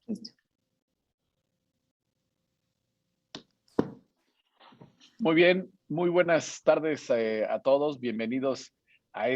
Listo. Muy bien, muy buenas tardes a todos. Bienvenidos a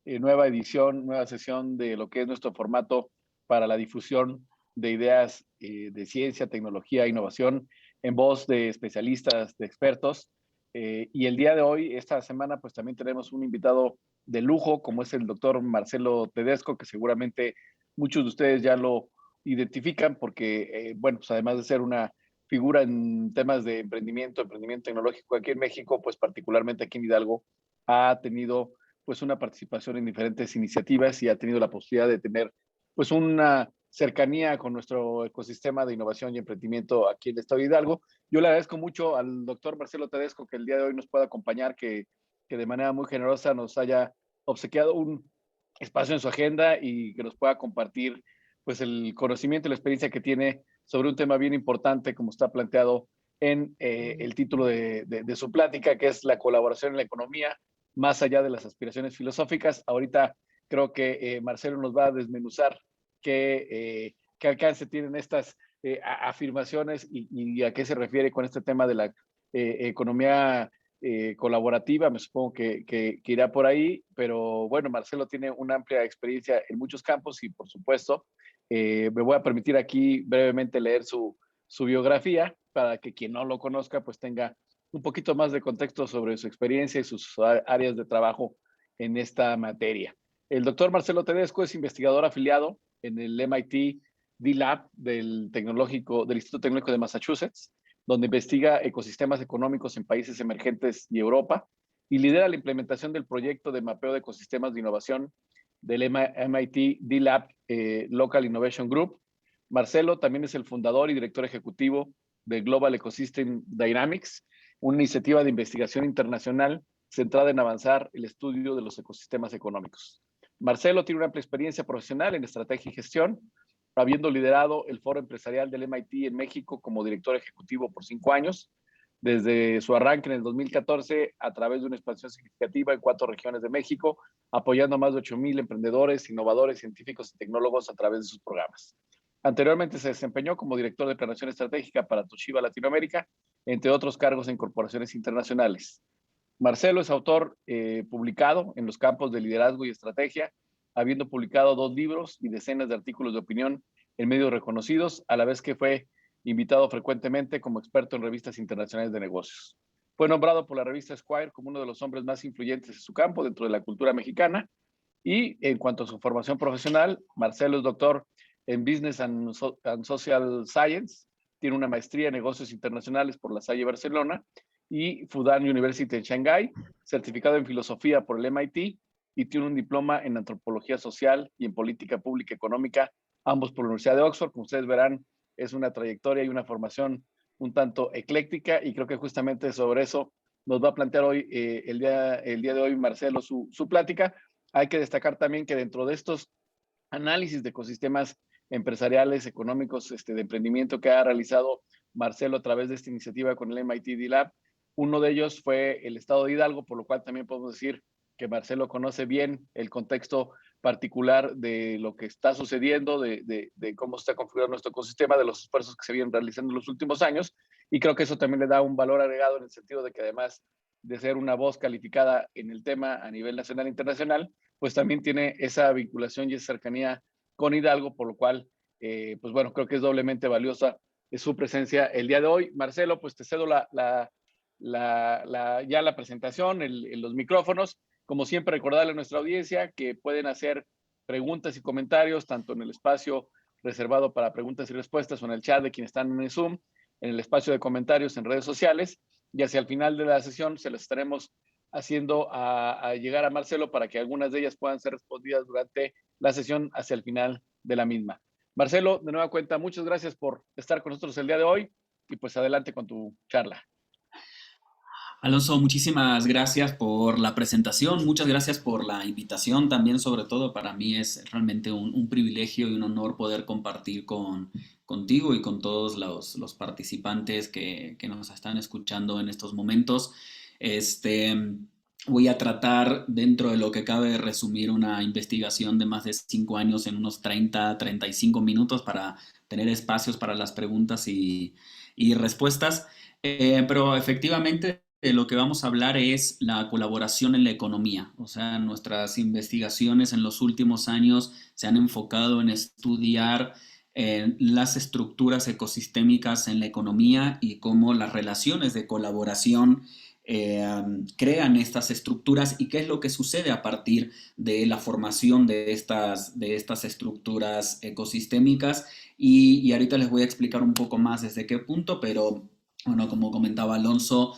nueva edición, nueva sesión de lo que es nuestro formato para la difusión de ideas de ciencia, tecnología, innovación en voz de especialistas, de expertos. Y el día de hoy, esta semana, pues también tenemos un invitado de lujo, como es el doctor Marcelo Tedesco, que seguramente muchos de ustedes ya lo identifican porque, bueno, pues además de ser una figura en temas de emprendimiento tecnológico aquí en México, pues particularmente aquí en Hidalgo, ha tenido pues una participación en diferentes iniciativas y ha tenido la posibilidad de tener pues una cercanía con nuestro ecosistema de innovación y emprendimiento aquí en el estado de Hidalgo. Yo le agradezco mucho al doctor Marcelo Tedesco que el día de hoy nos pueda acompañar, que de manera muy generosa nos haya obsequiado un espacio en su agenda y que nos pueda compartir pues el conocimiento y la experiencia que tiene sobre un tema bien importante, como está planteado en el título de su plática, que es la colaboración en la economía, más allá de las aspiraciones filosóficas. Ahorita creo que Marcelo nos va a desmenuzar qué alcance tienen estas afirmaciones y a qué se refiere con este tema de la economía colaborativa. Me supongo que irá por ahí, pero bueno, Marcelo tiene una amplia experiencia en muchos campos y por supuesto me voy a permitir aquí brevemente leer su biografía para que quien no lo conozca pues tenga un poquito más de contexto sobre su experiencia y sus áreas de trabajo en esta materia. El doctor Marcelo Tedesco es investigador afiliado en el MIT D-Lab del Instituto Tecnológico de Massachusetts, donde investiga ecosistemas económicos en países emergentes y Europa y lidera la implementación del proyecto de mapeo de ecosistemas de innovación del MIT D-Lab Local Innovation Group. Marcelo también es el fundador y director ejecutivo de Global Ecosystem Dynamics, una iniciativa de investigación internacional centrada en avanzar el estudio de los ecosistemas económicos. Marcelo tiene una amplia experiencia profesional en estrategia y gestión, habiendo liderado el foro empresarial del MIT en México como director ejecutivo por 5 años, desde su arranque en el 2014 a través de una expansión significativa en 4 regiones de México, apoyando a más de 8,000 emprendedores, innovadores, científicos y tecnólogos a través de sus programas. Anteriormente se desempeñó como director de planeación estratégica para Toshiba Latinoamérica, entre otros cargos en corporaciones internacionales. Marcelo es autor publicado en los campos de liderazgo y estrategia, habiendo publicado 2 libros y decenas de artículos de opinión en medios reconocidos, a la vez que fue invitado frecuentemente como experto en revistas internacionales de negocios. Fue nombrado por la revista Esquire como uno de los hombres más influyentes en su campo dentro de la cultura mexicana. Y en cuanto a su formación profesional, Marcelo es doctor en Business and Social Science, tiene una maestría en negocios internacionales por la Salle Barcelona y Fudan University en Shanghái, certificado en filosofía por el MIT y tiene un diploma en antropología social y en política pública económica, ambos por la Universidad de Oxford. Como ustedes verán, es una trayectoria y una formación un tanto ecléctica y creo que justamente sobre eso nos va a plantear hoy, el día de hoy, Marcelo, su plática. Hay que destacar también que dentro de estos análisis de ecosistemas empresariales, económicos, de emprendimiento que ha realizado Marcelo a través de esta iniciativa con el MIT D-Lab, uno de ellos fue el estado de Hidalgo, por lo cual también podemos decir que Marcelo conoce bien el contexto particular de lo que está sucediendo, de cómo está configurado nuestro ecosistema, de los esfuerzos que se vienen realizando en los últimos años, y creo que eso también le da un valor agregado en el sentido de que además de ser una voz calificada en el tema a nivel nacional e internacional, pues también tiene esa vinculación y esa cercanía con Hidalgo, por lo cual, pues bueno, creo que es doblemente valiosa su presencia el día de hoy. Marcelo, pues te cedo ya la presentación, los micrófonos. Como siempre, recordarle a nuestra audiencia que pueden hacer preguntas y comentarios tanto en el espacio reservado para preguntas y respuestas o en el chat de quienes están en el Zoom, en el espacio de comentarios en redes sociales, y hacia el final de la sesión se les estaremos haciendo a llegar a Marcelo para que algunas de ellas puedan ser respondidas durante la sesión hacia el final de la misma. Marcelo, de nueva cuenta, muchas gracias por estar con nosotros el día de hoy y pues adelante con tu charla. Alonso, muchísimas gracias por la presentación, muchas gracias por la invitación también, sobre todo para mí es realmente un privilegio y un honor poder compartir contigo y con todos los participantes que nos están escuchando en estos momentos. voy a tratar, dentro de lo que cabe, de resumir una investigación de más de 5 años en unos 35 minutos para tener espacios para las preguntas y respuestas. Pero efectivamente, de lo que vamos a hablar es la colaboración en la economía. O sea, nuestras investigaciones en los últimos años se han enfocado en estudiar las estructuras ecosistémicas en la economía y cómo las relaciones de colaboración crean estas estructuras y qué es lo que sucede a partir de la formación de estas estructuras ecosistémicas. Y ahorita les voy a explicar un poco más desde qué punto, pero bueno, como comentaba Alonso,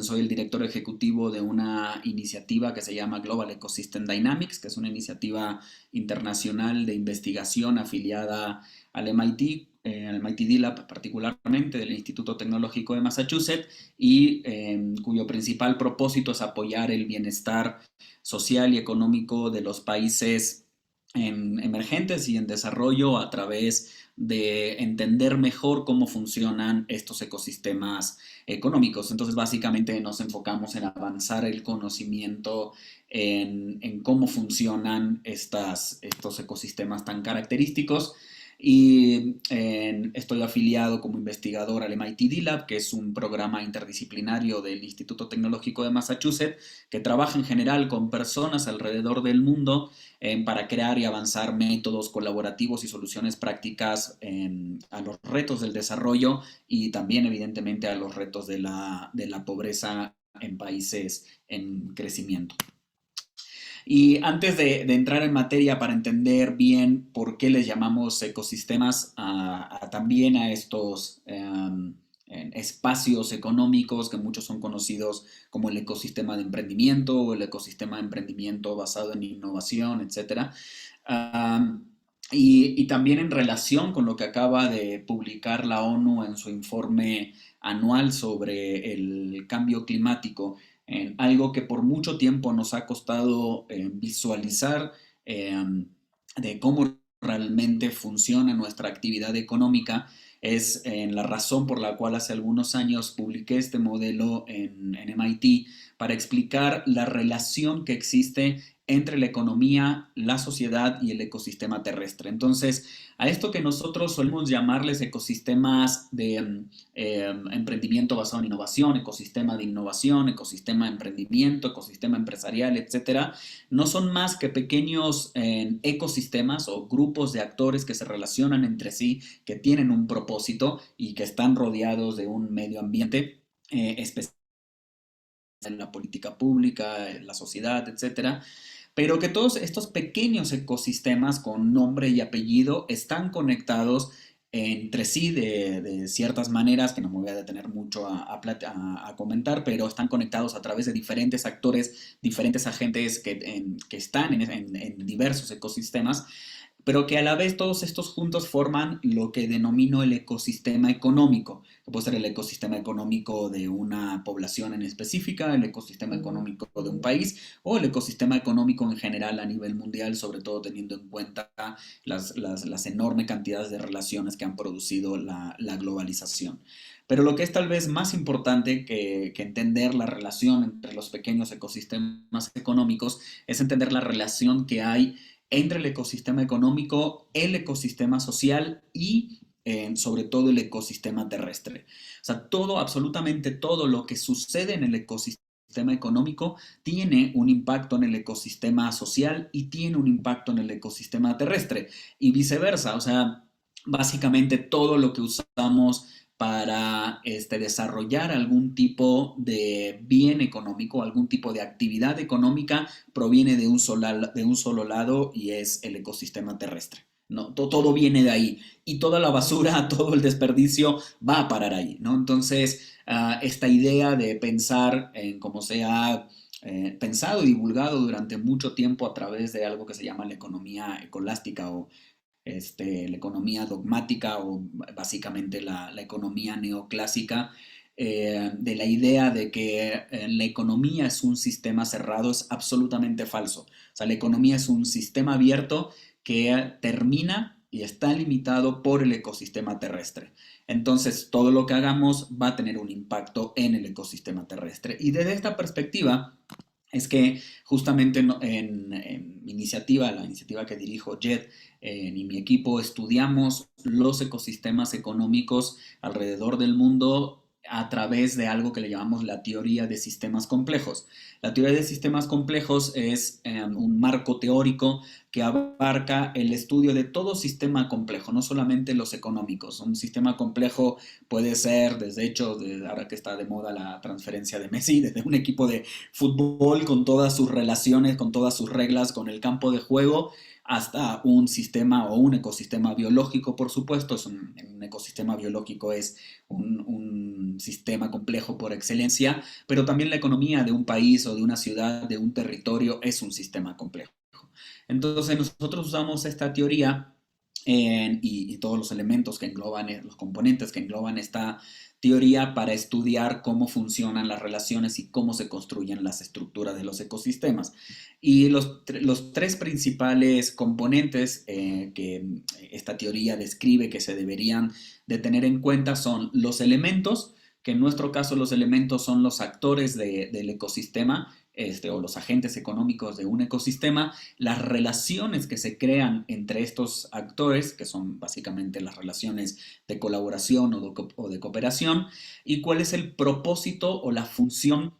soy el director ejecutivo de una iniciativa que se llama Global Ecosystem Dynamics, que es una iniciativa internacional de investigación afiliada al MIT, al MIT D-Lab particularmente, del Instituto Tecnológico de Massachusetts, y cuyo principal propósito es apoyar el bienestar social y económico de los países emergentes y en desarrollo a través de entender mejor cómo funcionan estos ecosistemas económicos. Entonces, básicamente nos enfocamos en avanzar el conocimiento en cómo funcionan estos ecosistemas tan característicos. Y estoy afiliado como investigador al MIT D-Lab, que es un programa interdisciplinario del Instituto Tecnológico de Massachusetts, que trabaja en general con personas alrededor del mundo para crear y avanzar métodos colaborativos y soluciones prácticas a los retos del desarrollo y también evidentemente a los retos de la pobreza en países en crecimiento. Y antes de entrar en materia para entender bien por qué les llamamos ecosistemas también a estos espacios económicos que muchos son conocidos como el ecosistema de emprendimiento o el ecosistema de emprendimiento basado en innovación, etcétera. Y también en relación con lo que acaba de publicar la ONU en su informe anual sobre el cambio climático, en algo que por mucho tiempo nos ha costado visualizar de cómo realmente funciona nuestra actividad económica, es la razón por la cual hace algunos años publiqué este modelo en MIT para explicar la relación que existe entre la economía, la sociedad y el ecosistema terrestre. Entonces, a esto que nosotros solemos llamarles ecosistemas de emprendimiento basado en innovación, ecosistema de innovación, ecosistema de emprendimiento, ecosistema empresarial, etcétera, no son más que pequeños ecosistemas o grupos de actores que se relacionan entre sí, que tienen un propósito y que están rodeados de un medio ambiente específico en la política pública, en la sociedad, etcétera, pero que todos estos pequeños ecosistemas con nombre y apellido están conectados entre sí de ciertas maneras, que no me voy a detener mucho a comentar, pero están conectados a través de diferentes actores, diferentes agentes que están en diversos ecosistemas, pero que a la vez todos estos juntos forman lo que denomino el ecosistema económico, que puede ser el ecosistema económico de una población en específica, el ecosistema económico de un país o el ecosistema económico en general a nivel mundial, sobre todo teniendo en cuenta las enormes cantidades de relaciones que han producido la globalización. Pero lo que es tal vez más importante que entender la relación entre los pequeños ecosistemas económicos es entender la relación que hay entre el ecosistema económico, el ecosistema social y sobre todo el ecosistema terrestre. O sea, todo, absolutamente todo lo que sucede en el ecosistema económico tiene un impacto en el ecosistema social y tiene un impacto en el ecosistema terrestre y viceversa. O sea, básicamente todo lo que usamos para desarrollar algún tipo de bien económico, algún tipo de actividad económica, proviene de un solo lado y es el ecosistema terrestre. ¿No? Todo viene de ahí y toda la basura, todo el desperdicio va a parar ahí, ¿no? Entonces, esta idea de pensar en cómo se ha pensado y divulgado durante mucho tiempo a través de algo que se llama la economía ecolástica o la economía dogmática o básicamente la economía neoclásica, de la idea de que la economía es un sistema cerrado es absolutamente falso. O sea, la economía es un sistema abierto que termina y está limitado por el ecosistema terrestre. Entonces, todo lo que hagamos va a tener un impacto en el ecosistema terrestre. Y desde esta perspectiva, es que justamente en mi iniciativa, la iniciativa que dirijo, JED, y mi equipo, estudiamos los ecosistemas económicos alrededor del mundo a través de algo que le llamamos la teoría de sistemas complejos. La teoría de sistemas complejos es un marco teórico que abarca el estudio de todo sistema complejo, no solamente los económicos. Un sistema complejo puede ser, desde hecho, ahora que está de moda la transferencia de Messi, desde un equipo de fútbol con todas sus relaciones, con todas sus reglas, con el campo de juego, hasta un sistema o un ecosistema biológico, por supuesto. Un ecosistema biológico es un sistema complejo por excelencia, pero también la economía de un país o de una ciudad, de un territorio, es un sistema complejo. Entonces nosotros usamos esta teoría y todos los elementos que engloban, los componentes que engloban esta teoría para estudiar cómo funcionan las relaciones y cómo se construyen las estructuras de los ecosistemas. Y los tres principales componentes que esta teoría describe que se deberían de tener en cuenta son los elementos, que en nuestro caso los elementos son los actores del ecosistema, o los agentes económicos de un ecosistema, las relaciones que se crean entre estos actores, que son básicamente las relaciones de colaboración o de cooperación, y cuál es el propósito o la función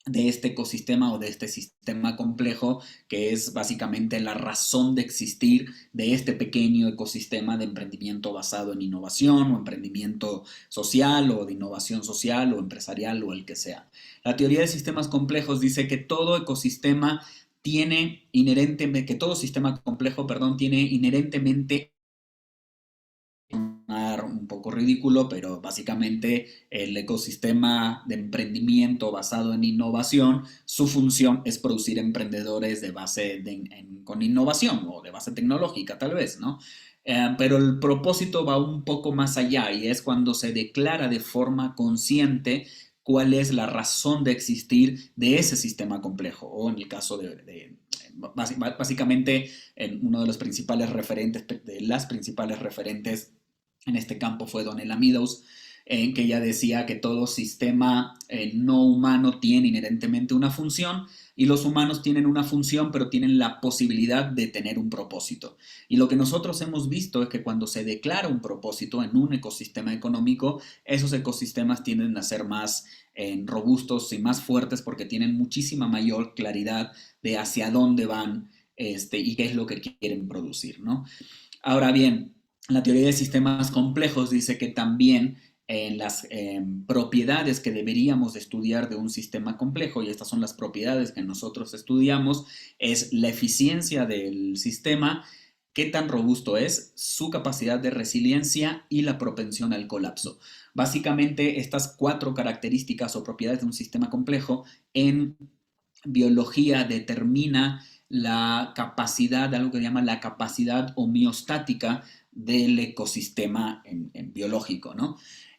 de este ecosistema o de este sistema complejo, que es básicamente la razón de existir de este pequeño ecosistema de emprendimiento basado en innovación o emprendimiento social o de innovación social o empresarial o el que sea. La teoría de sistemas complejos dice que todo ecosistema tiene inherentemente, que todo sistema complejo, perdón, tiene inherentemente un poco ridículo, pero básicamente el ecosistema de emprendimiento basado en innovación, su función es producir emprendedores de base con innovación o de base tecnológica tal vez, ¿no? Pero el propósito va un poco más allá y es cuando se declara de forma consciente cuál es la razón de existir de ese sistema complejo o en el caso básicamente uno de los principales referentes, de las principales referentes en este campo fue Donella Meadows, en que ella decía que todo sistema no humano tiene inherentemente una función y los humanos tienen una función pero tienen la posibilidad de tener un propósito. Y lo que nosotros hemos visto es que cuando se declara un propósito en un ecosistema económico, esos ecosistemas tienden a ser más robustos y más fuertes porque tienen muchísima mayor claridad de hacia dónde van y qué es lo que quieren producir, ¿no? Ahora bien, la teoría de sistemas complejos dice que también las propiedades que deberíamos de estudiar de un sistema complejo, y estas son las propiedades que nosotros estudiamos, es la eficiencia del sistema, qué tan robusto es, su capacidad de resiliencia y la propensión al colapso. Básicamente, estas cuatro características o propiedades de un sistema complejo en biología determina la capacidad, algo que se llama la capacidad homeostática del ecosistema biológico, ¿no?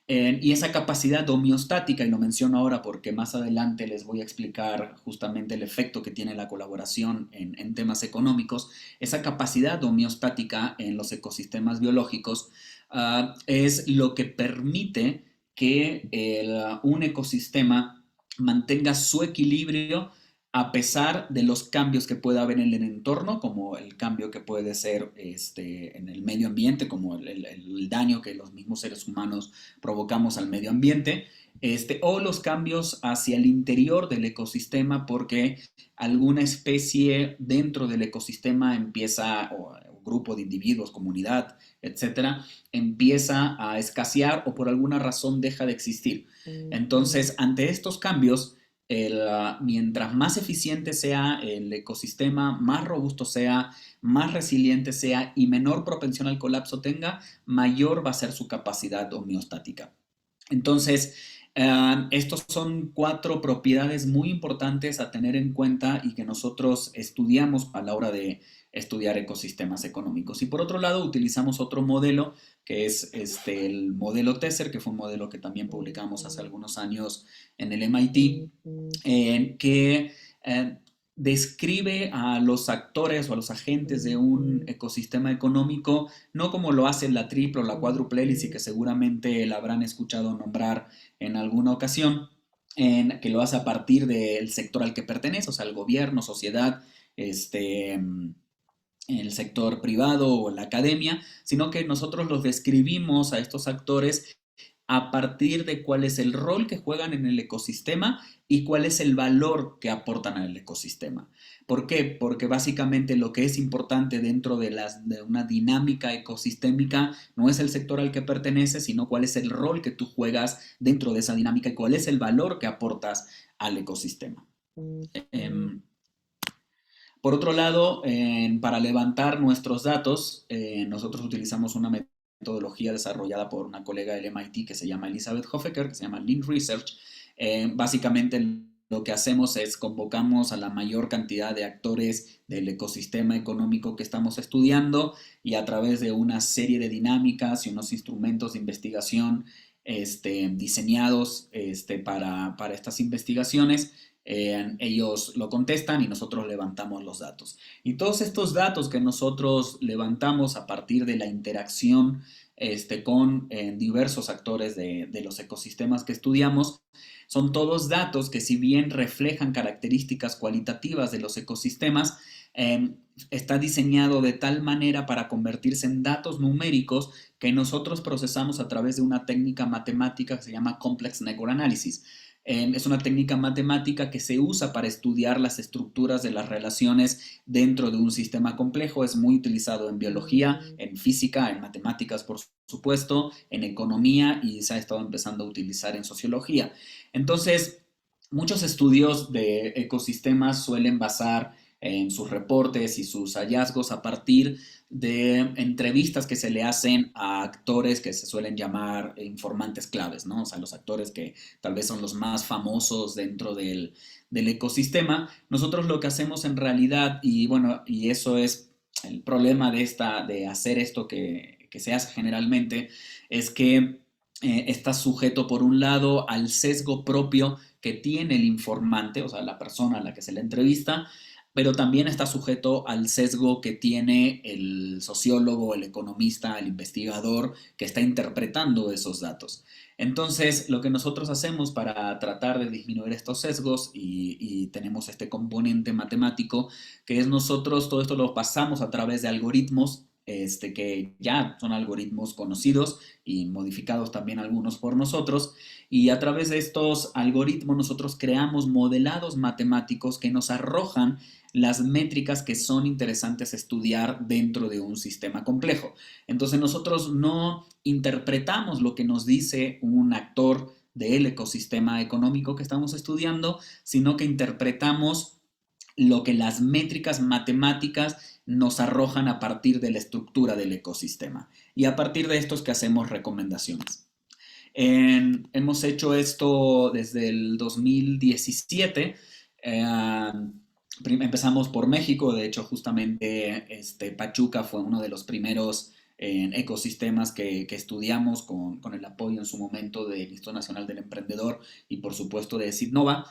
Y esa capacidad homeostática, y lo menciono ahora porque más adelante les voy a explicar justamente el efecto que tiene la colaboración en temas económicos, esa capacidad homeostática en los ecosistemas biológicos es lo que permite que un ecosistema mantenga su equilibrio a pesar de los cambios que pueda haber en el entorno, como el cambio que puede ser en el medio ambiente, como el daño que los mismos seres humanos provocamos al medio ambiente, o los cambios hacia el interior del ecosistema porque alguna especie dentro del ecosistema empieza, o grupo de individuos, comunidad, etcétera, empieza a escasear o por alguna razón deja de existir. Entonces, ante estos cambios, mientras más eficiente sea el ecosistema, más robusto sea, más resiliente sea y menor propensión al colapso tenga, mayor va a ser su capacidad homeostática. Entonces, estos son cuatro propiedades muy importantes a tener en cuenta y que nosotros estudiamos a la hora de estudiar ecosistemas económicos. Y por otro lado, utilizamos otro modelo que es el modelo TESER, que fue un modelo que también publicamos hace algunos años en el MIT, que describe a los actores o a los agentes de un ecosistema económico, no como lo hace la triple o la cuádruple hélice, que seguramente la habrán escuchado nombrar en alguna ocasión, que lo hace a partir del sector al que pertenece, o sea, el gobierno, sociedad, el sector privado o la academia, sino que nosotros los describimos a estos actores a partir de cuál es el rol que juegan en el ecosistema y cuál es el valor que aportan al ecosistema. ¿Por qué? Porque básicamente lo que es importante dentro de una dinámica ecosistémica no es el sector al que perteneces, sino cuál es el rol que tú juegas dentro de esa dinámica y cuál es el valor que aportas al ecosistema. Eh, por otro lado, para levantar nuestros datos, nosotros utilizamos una metodología desarrollada por una colega del MIT que se llama Elizabeth Hofecker, que se llama Link Research. Básicamente lo que hacemos es convocamos a la mayor cantidad de actores del ecosistema económico que estamos estudiando y a través de una serie de dinámicas y unos instrumentos de investigación diseñados para estas investigaciones, ellos lo contestan y nosotros levantamos los datos. Y todos estos datos que nosotros levantamos a partir de la interacción con diversos actores de los ecosistemas que estudiamos, son todos datos que si bien reflejan características cualitativas de los ecosistemas, está diseñado de tal manera para convertirse en datos numéricos que nosotros procesamos a través de una técnica matemática que se llama Complex Network Analysis. Es una técnica matemática que se usa para estudiar las estructuras de las relaciones dentro de un sistema complejo. Es muy utilizado en biología, en física, en matemáticas, por supuesto, en economía y se ha estado empezando a utilizar en sociología. Entonces, muchos estudios de ecosistemas suelen basar en sus reportes y sus hallazgos a partir de entrevistas que se le hacen a actores que se suelen llamar informantes claves, ¿no? O sea, los actores que tal vez son los más famosos dentro del ecosistema. Nosotros lo que hacemos en realidad, y bueno, y eso es el problema de hacer esto que se hace generalmente, es que está sujeto por un lado al sesgo propio que tiene el informante, o sea, la persona a la que se le entrevista, pero también está sujeto al sesgo que tiene el sociólogo, el economista, el investigador que está interpretando esos datos. Entonces, lo que nosotros hacemos para tratar de disminuir estos sesgos y tenemos este componente matemático, que es nosotros todo esto lo pasamos a través de algoritmos que ya son algoritmos conocidos y modificados también algunos por nosotros, y a través de estos algoritmos nosotros creamos modelados matemáticos que nos arrojan las métricas que son interesantes estudiar dentro de un sistema complejo. Entonces nosotros no interpretamos lo que nos dice un actor del ecosistema económico que estamos estudiando, sino que interpretamos lo que las métricas matemáticas nos arrojan a partir de la estructura del ecosistema. Y a partir de esto es que hacemos recomendaciones. Hemos hecho esto desde el 2017. Empezamos por México, de hecho justamente Pachuca fue uno de los primeros ecosistemas que estudiamos con el apoyo en su momento del Instituto Nacional del Emprendedor y por supuesto de Sitnova,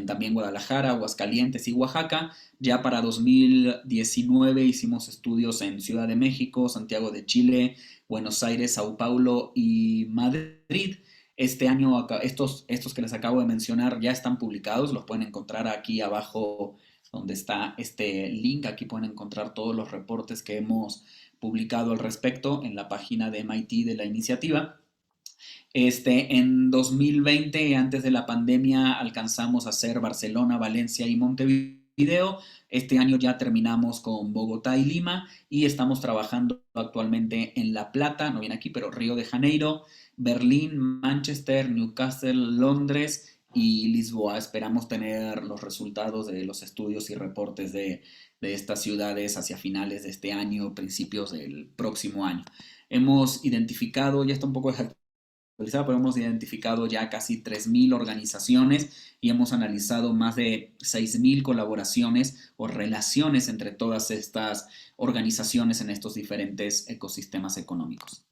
también Guadalajara, Aguascalientes y Oaxaca. Ya para 2019 hicimos estudios en Ciudad de México, Santiago de Chile, Buenos Aires, Sao Paulo y Madrid. Este año estos que les acabo de mencionar ya están publicados, los pueden encontrar aquí abajo donde está este link. Aquí pueden encontrar todos los reportes que hemos publicado al respecto en la página de MIT de la iniciativa. En 2020, antes de la pandemia, alcanzamos a hacer Barcelona, Valencia y Montevideo. Este año ya terminamos con Bogotá y Lima y estamos trabajando actualmente en La Plata, no viene aquí, pero Río de Janeiro, Berlín, Manchester, Newcastle, Londres y Lisboa. Esperamos tener los resultados de los estudios y reportes de estas ciudades hacia finales de este año, principios del próximo año. Hemos identificado, ya está un poco pero hemos identificado ya casi 3.000 organizaciones y hemos analizado más de 6.000 colaboraciones o relaciones entre todas estas organizaciones en estos diferentes ecosistemas económicos.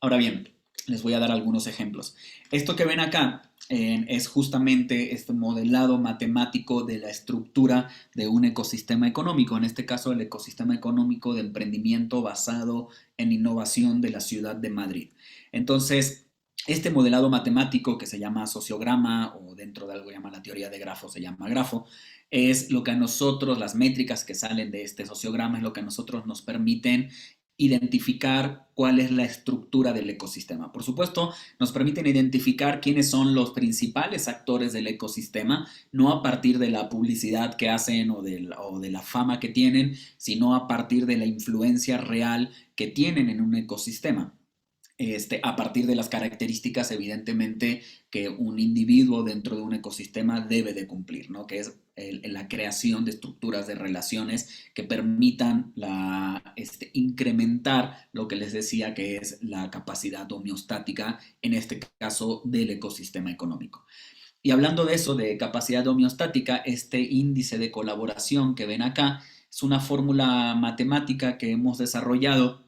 Ahora bien, les voy a dar algunos ejemplos. Esto que ven acá es justamente este modelado matemático de la estructura de un ecosistema económico, en este caso el ecosistema económico de emprendimiento basado en innovación de la ciudad de Madrid. Entonces, Este modelado matemático que se llama sociograma o dentro de algo que llama la teoría de grafos se llama grafo, es lo que a nosotros, las métricas que salen de este sociograma es lo que a nosotros nos permiten identificar cuál es la estructura del ecosistema. Por supuesto, nos permiten identificar quiénes son los principales actores del ecosistema, no a partir de la publicidad que hacen o de la fama que tienen, sino a partir de la influencia real que tienen en un ecosistema. A partir de las características, evidentemente, que un individuo dentro de un ecosistema debe de cumplir, ¿no? Que es la creación de estructuras de relaciones que permitan incrementar lo que les decía que es la capacidad homeostática, en este caso del ecosistema económico. Y hablando de eso, de capacidad homeostática, este índice de colaboración que ven acá es una fórmula matemática que hemos desarrollado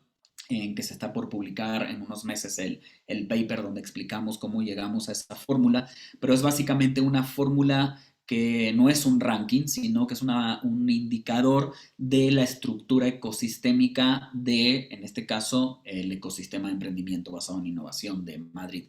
en que se está por publicar en unos meses el paper donde explicamos cómo llegamos a esa fórmula, pero es básicamente una fórmula que no es un ranking, sino que es un indicador de la estructura ecosistémica de, en este caso, el ecosistema de emprendimiento basado en innovación de Madrid.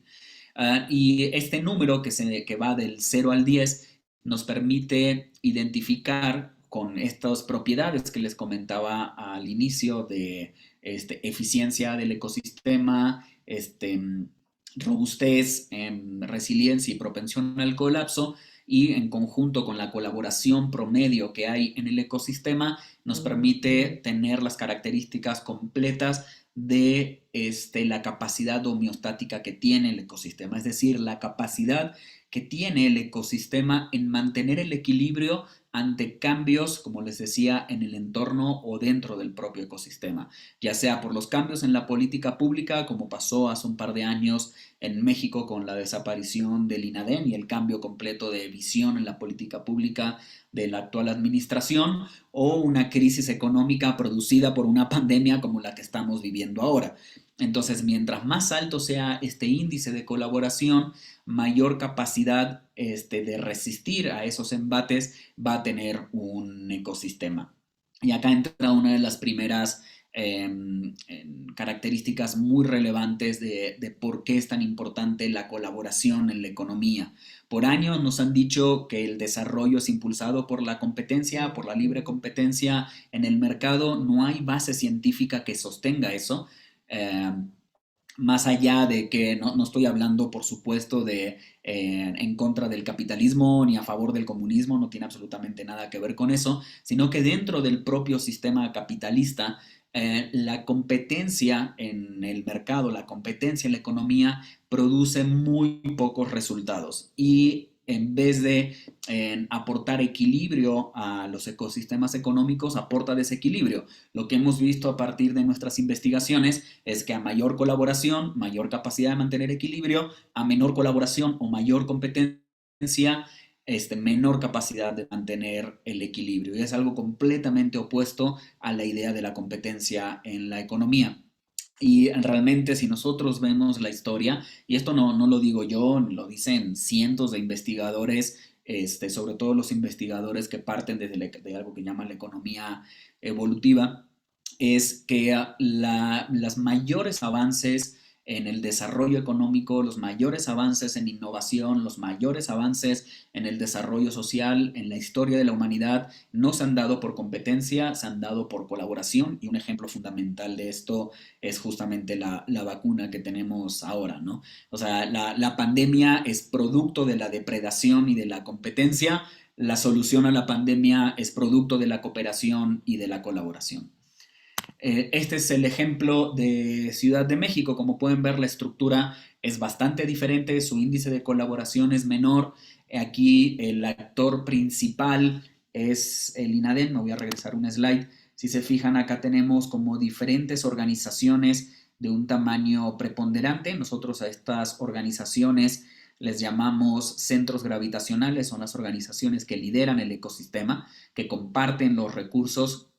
Y este número que va del 0 al 10 nos permite identificar con estas propiedades que les comentaba al inicio de eficiencia del ecosistema, robustez, resiliencia y propensión al colapso, y en conjunto con la colaboración promedio que hay en el ecosistema, nos permite tener las características completas de la capacidad homeostática que tiene el ecosistema, es decir, la capacidad que tiene el ecosistema en mantener el equilibrio ante cambios, como les decía, en el entorno o dentro del propio ecosistema, ya sea por los cambios en la política pública, como pasó hace un par de años en México con la desaparición del INADEM y el cambio completo de visión en la política pública de la actual administración, o una crisis económica producida por una pandemia como la que estamos viviendo ahora. Entonces, mientras más alto sea este índice de colaboración, mayor capacidad de resistir a esos embates va a tener un ecosistema. Y acá entra una de las primeras características muy relevantes de por qué es tan importante la colaboración en la economía. Por años nos han dicho que el desarrollo es impulsado por la competencia, por la libre competencia en el mercado. No hay base científica que sostenga eso. Eh, Más allá de que no estoy hablando, por supuesto, de en contra del capitalismo ni a favor del comunismo, no tiene absolutamente nada que ver con eso, sino que dentro del propio sistema capitalista, la competencia en el mercado, la competencia en la economía produce muy pocos resultados y en vez de aportar equilibrio a los ecosistemas económicos, aporta desequilibrio. Lo que hemos visto a partir de nuestras investigaciones es que a mayor colaboración, mayor capacidad de mantener equilibrio, a menor colaboración o mayor competencia, menor capacidad de mantener el equilibrio. Y es algo completamente opuesto a la idea de la competencia en la economía. Y realmente si nosotros vemos la historia, y esto no lo digo yo, lo dicen cientos de investigadores, sobre todo los investigadores que parten de algo que llaman la economía evolutiva, es que los mayores avances en el desarrollo económico, los mayores avances en innovación, los mayores avances en el desarrollo social, en la historia de la humanidad, no se han dado por competencia, se han dado por colaboración, y un ejemplo fundamental de esto es justamente la vacuna que tenemos ahora, ¿no? O sea, la pandemia es producto de la depredación y de la competencia, la solución a la pandemia es producto de la cooperación y de la colaboración. Este es el ejemplo de Ciudad de México. Como pueden ver, la estructura es bastante diferente, su índice de colaboración es menor. Aquí el actor principal es el INADEM. Me voy a regresar un slide. Si se fijan, acá tenemos como diferentes organizaciones de un tamaño preponderante. Nosotros a estas organizaciones les llamamos centros gravitacionales, son las organizaciones que lideran el ecosistema, que comparten los recursos,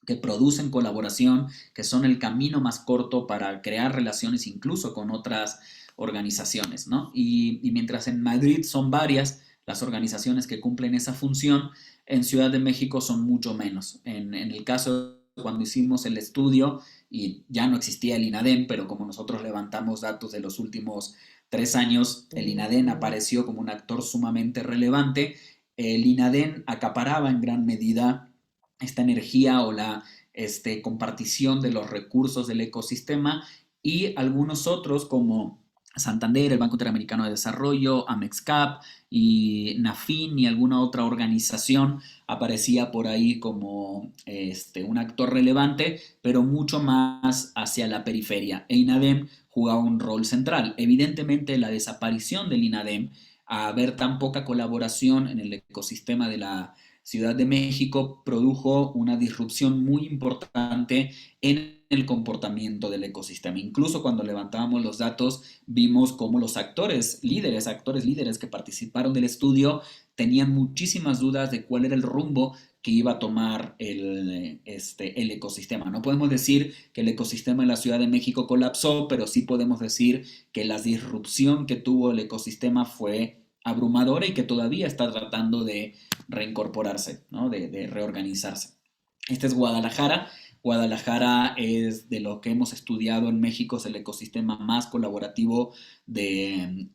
que producen colaboración, que son el camino más corto para crear relaciones incluso con otras organizaciones, ¿no? Y mientras en Madrid son varias las organizaciones que cumplen esa función, en Ciudad de México son mucho menos. En el caso cuando hicimos el estudio, y ya no existía el INADEM, pero como nosotros levantamos datos de los últimos 3 años el INADEM apareció como un actor sumamente relevante. El INADEM acaparaba en gran medida esta energía o la compartición de los recursos del ecosistema, y algunos otros como Santander, el Banco Interamericano de Desarrollo, Amexcap y Nafin y alguna otra organización aparecía por ahí como un actor relevante, pero mucho más hacia la periferia. E INADEM jugaba un rol central. Evidentemente, la desaparición del INADEM, a ver tan poca colaboración en el ecosistema de la Ciudad de México, produjo una disrupción muy importante en el comportamiento del ecosistema. Incluso cuando levantábamos los datos, vimos cómo los actores líderes que participaron del estudio tenían muchísimas dudas de cuál era el rumbo que iba a tomar el ecosistema. No podemos decir que el ecosistema en la Ciudad de México colapsó, pero sí podemos decir que la disrupción que tuvo el ecosistema fue abrumadora y que todavía está tratando de reincorporarse, ¿no? de reorganizarse. Este es Guadalajara. Guadalajara es, de lo que hemos estudiado en México, es el ecosistema más colaborativo del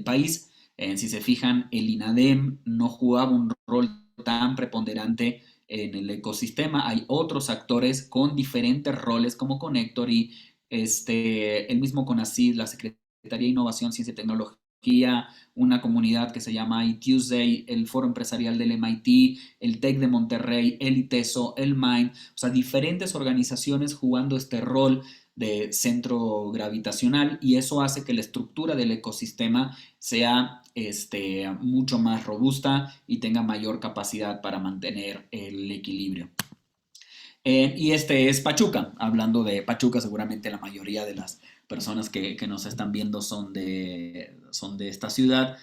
país. Si se fijan, el INADEM no jugaba un rol tan preponderante en el ecosistema. Hay otros actores con diferentes roles como Connector y el mismo CONACYT, la Secretaría de Innovación, Ciencia y Tecnología, una comunidad que se llama iTuesday, el Foro Empresarial del MIT, el TEC de Monterrey, el ITESO, el MIND, o sea, diferentes organizaciones jugando este rol de centro gravitacional, y eso hace que la estructura del ecosistema sea mucho más robusta y tenga mayor capacidad para mantener el equilibrio. Y este es Pachuca. Hablando de Pachuca, seguramente la mayoría de las personas que nos están viendo son de esta ciudad,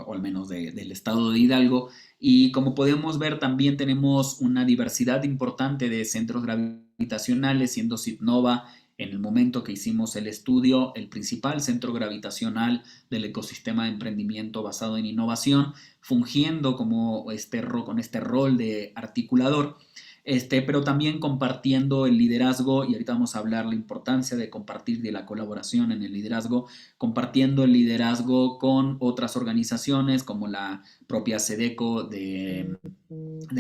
o al menos del estado de Hidalgo. Y como podemos ver, también tenemos una diversidad importante de centros gravitacionales, siendo Citnova, en el momento que hicimos el estudio, el principal centro gravitacional del ecosistema de emprendimiento basado en innovación, fungiendo como con este rol de articulador. Pero también compartiendo el liderazgo, y ahorita vamos a hablar la importancia de compartir, de la colaboración en el liderazgo, compartiendo el liderazgo con otras organizaciones como la propia SEDECO del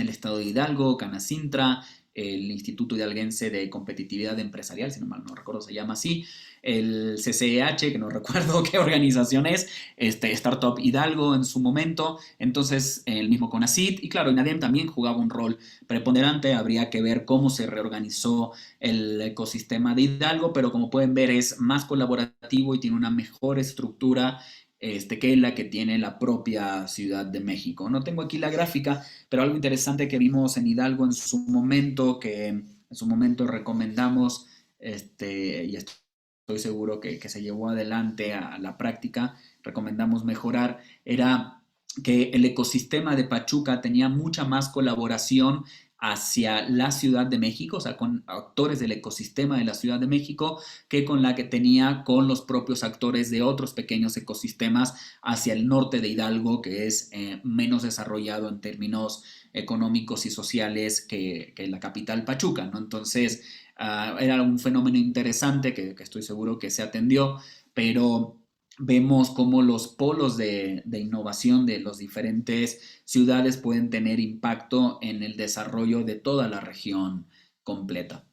estado de Hidalgo, Canacintra, el Instituto Hidalguense de Competitividad Empresarial, si no mal no recuerdo se llama así, el CCEH, que no recuerdo qué organización es, Startup Hidalgo en su momento, entonces el mismo CONACYT, y claro, INADEM también jugaba un rol preponderante. Habría que ver cómo se reorganizó el ecosistema de Hidalgo, pero como pueden ver es más colaborativo y tiene una mejor estructura que la que tiene la propia Ciudad de México. No tengo aquí la gráfica, pero algo interesante que vimos en Hidalgo en su momento, que en su momento recomendamos, y estoy seguro que se llevó adelante a la práctica, recomendamos mejorar, era que el ecosistema de Pachuca tenía mucha más colaboración hacia la Ciudad de México, o sea, con actores del ecosistema de la Ciudad de México, que con la que tenía con los propios actores de otros pequeños ecosistemas hacia el norte de Hidalgo, que es menos desarrollado en términos económicos y sociales que la capital Pachuca, ¿no? Entonces, era un fenómeno interesante que estoy seguro que se atendió, pero vemos cómo los polos de innovación de las diferentes ciudades pueden tener impacto en el desarrollo de toda la región completa.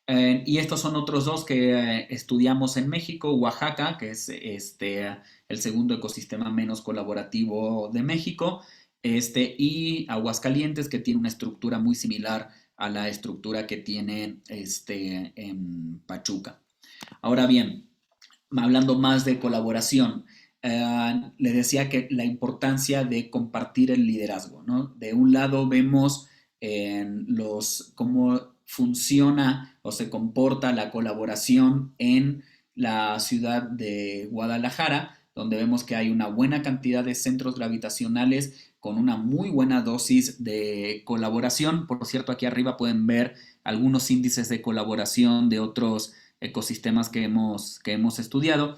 Y estos son otros dos que estudiamos en México: Oaxaca, que es el segundo ecosistema menos colaborativo de México, y Aguascalientes, que tiene una estructura muy similar a la estructura que tiene en Pachuca. Ahora bien, hablando más de colaboración, le decía que la importancia de compartir el liderazgo, ¿no? De un lado vemos cómo funciona o se comporta la colaboración en la ciudad de Guadalajara, donde vemos que hay una buena cantidad de centros gravitacionales con una muy buena dosis de colaboración. Por cierto, aquí arriba pueden ver algunos índices de colaboración de otros ecosistemas que hemos estudiado,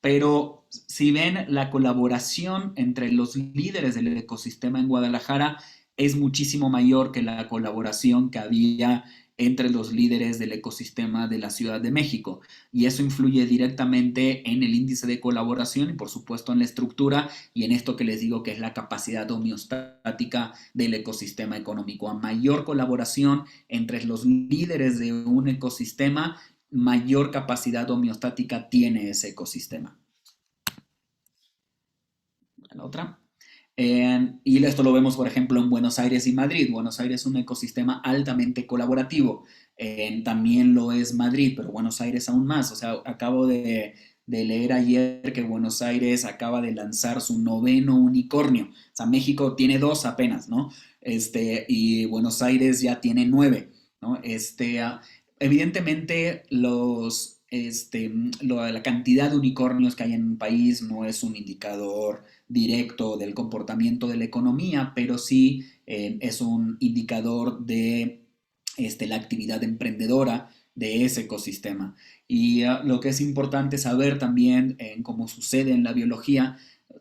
pero si ven, la colaboración entre los líderes del ecosistema en Guadalajara es muchísimo mayor que la colaboración que había entre los líderes del ecosistema de la Ciudad de México. Y eso influye directamente en el índice de colaboración y por supuesto en la estructura y en esto que les digo que es la capacidad homeostática del ecosistema económico. A mayor colaboración entre los líderes de un ecosistema, mayor capacidad homeostática tiene ese ecosistema. La otra. Y esto lo vemos, por ejemplo, en Buenos Aires y Madrid. Buenos Aires es un ecosistema altamente colaborativo. También lo es Madrid, pero Buenos Aires aún más. O sea, acabo de leer ayer que Buenos Aires acaba de lanzar su noveno unicornio. O sea, México tiene dos apenas, ¿no? Y Buenos Aires ya tiene nueve, ¿no? Evidentemente, la cantidad de unicornios que hay en un país no es un indicador directo del comportamiento de la economía, pero sí es un indicador de la actividad emprendedora de ese ecosistema. Y lo que es importante saber también, como sucede en la biología,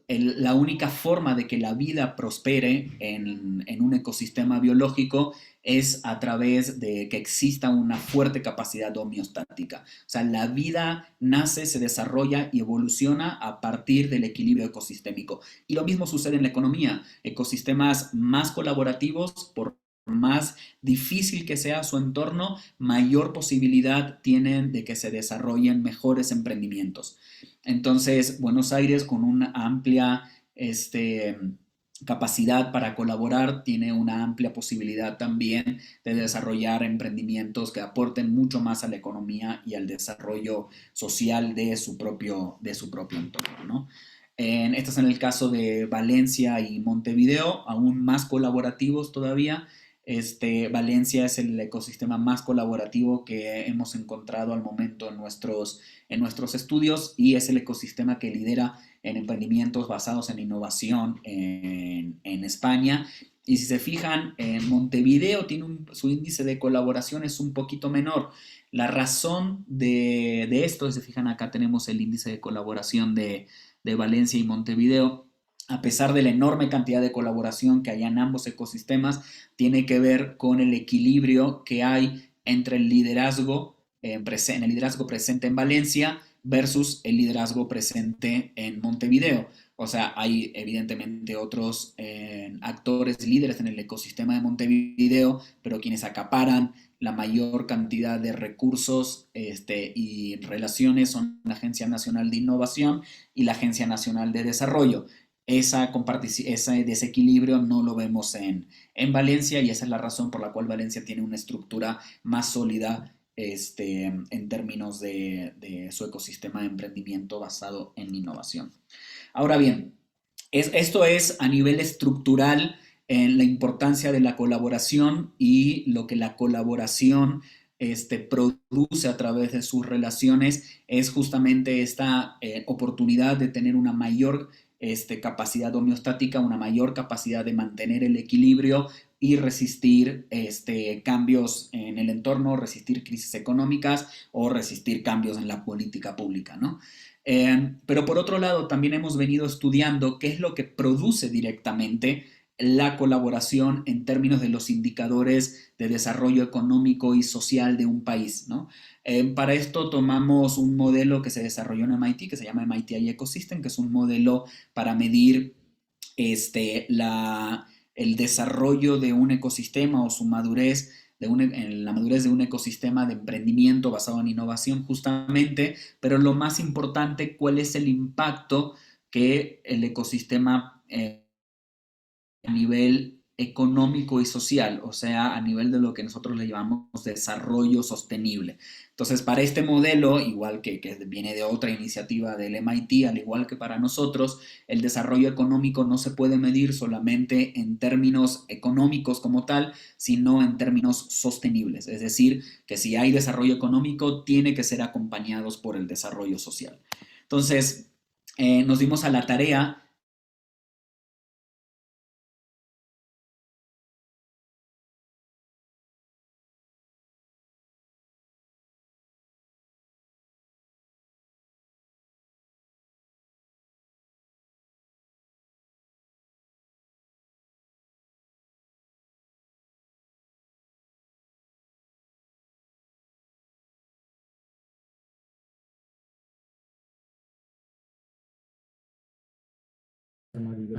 la única forma de que la vida prospere en un ecosistema biológico es a través de que exista una fuerte capacidad homeostática. O sea, la vida nace, se desarrolla y evoluciona a partir del equilibrio ecosistémico. Y lo mismo sucede en la economía. Ecosistemas más colaborativos, por más difícil que sea su entorno, mayor posibilidad tienen de que se desarrollen mejores emprendimientos. Entonces, Buenos Aires con una amplia capacidad para colaborar, tiene una amplia posibilidad también de desarrollar emprendimientos que aporten mucho más a la economía y al desarrollo social de su propio entorno, ¿no? Esto es en el caso de Valencia y Montevideo, aún más colaborativos todavía. Valencia es el ecosistema más colaborativo que hemos encontrado al momento en nuestros estudios y es el ecosistema que lidera en emprendimientos basados en innovación en España. Y si se fijan, en Montevideo su índice de colaboración es un poquito menor. La razón de esto, si se fijan acá tenemos el índice de colaboración de Valencia y Montevideo, a pesar de la enorme cantidad de colaboración que hay en ambos ecosistemas, tiene que ver con el equilibrio que hay entre el liderazgo, el liderazgo presente en Valencia versus el liderazgo presente en Montevideo. O sea, hay evidentemente otros actores líderes en el ecosistema de Montevideo, pero quienes acaparan la mayor cantidad de recursos y relaciones son la Agencia Nacional de Innovación y la Agencia Nacional de Desarrollo. Ese desequilibrio no lo vemos en Valencia y esa es la razón por la cual Valencia tiene una estructura más sólida en términos de su ecosistema de emprendimiento basado en innovación. Ahora bien, esto es a nivel estructural en la importancia de la colaboración y lo que la colaboración produce a través de sus relaciones es justamente esta oportunidad de tener una mayor capacidad homeostática, una mayor capacidad de mantener el equilibrio y resistir cambios en el entorno, resistir crisis económicas o resistir cambios en la política pública, ¿no? Pero por otro lado, también hemos venido estudiando qué es lo que produce directamente la colaboración en términos de los indicadores de desarrollo económico y social de un país, ¿no? Para esto tomamos un modelo que se desarrolló en MIT, que se llama MIT Ecosystem, que es un modelo para medir el desarrollo de un ecosistema o su madurez en la madurez de un ecosistema de emprendimiento basado en innovación justamente, pero lo más importante, cuál es el impacto que el ecosistema a nivel económico y social, o sea, a nivel de lo que nosotros le llamamos desarrollo sostenible. Entonces, para este modelo, igual que viene de otra iniciativa del MIT, al igual que para nosotros, el desarrollo económico no se puede medir solamente en términos económicos como tal, sino en términos sostenibles. Es decir, que si hay desarrollo económico, tiene que ser acompañados por el desarrollo social. Entonces, nos dimos a la tarea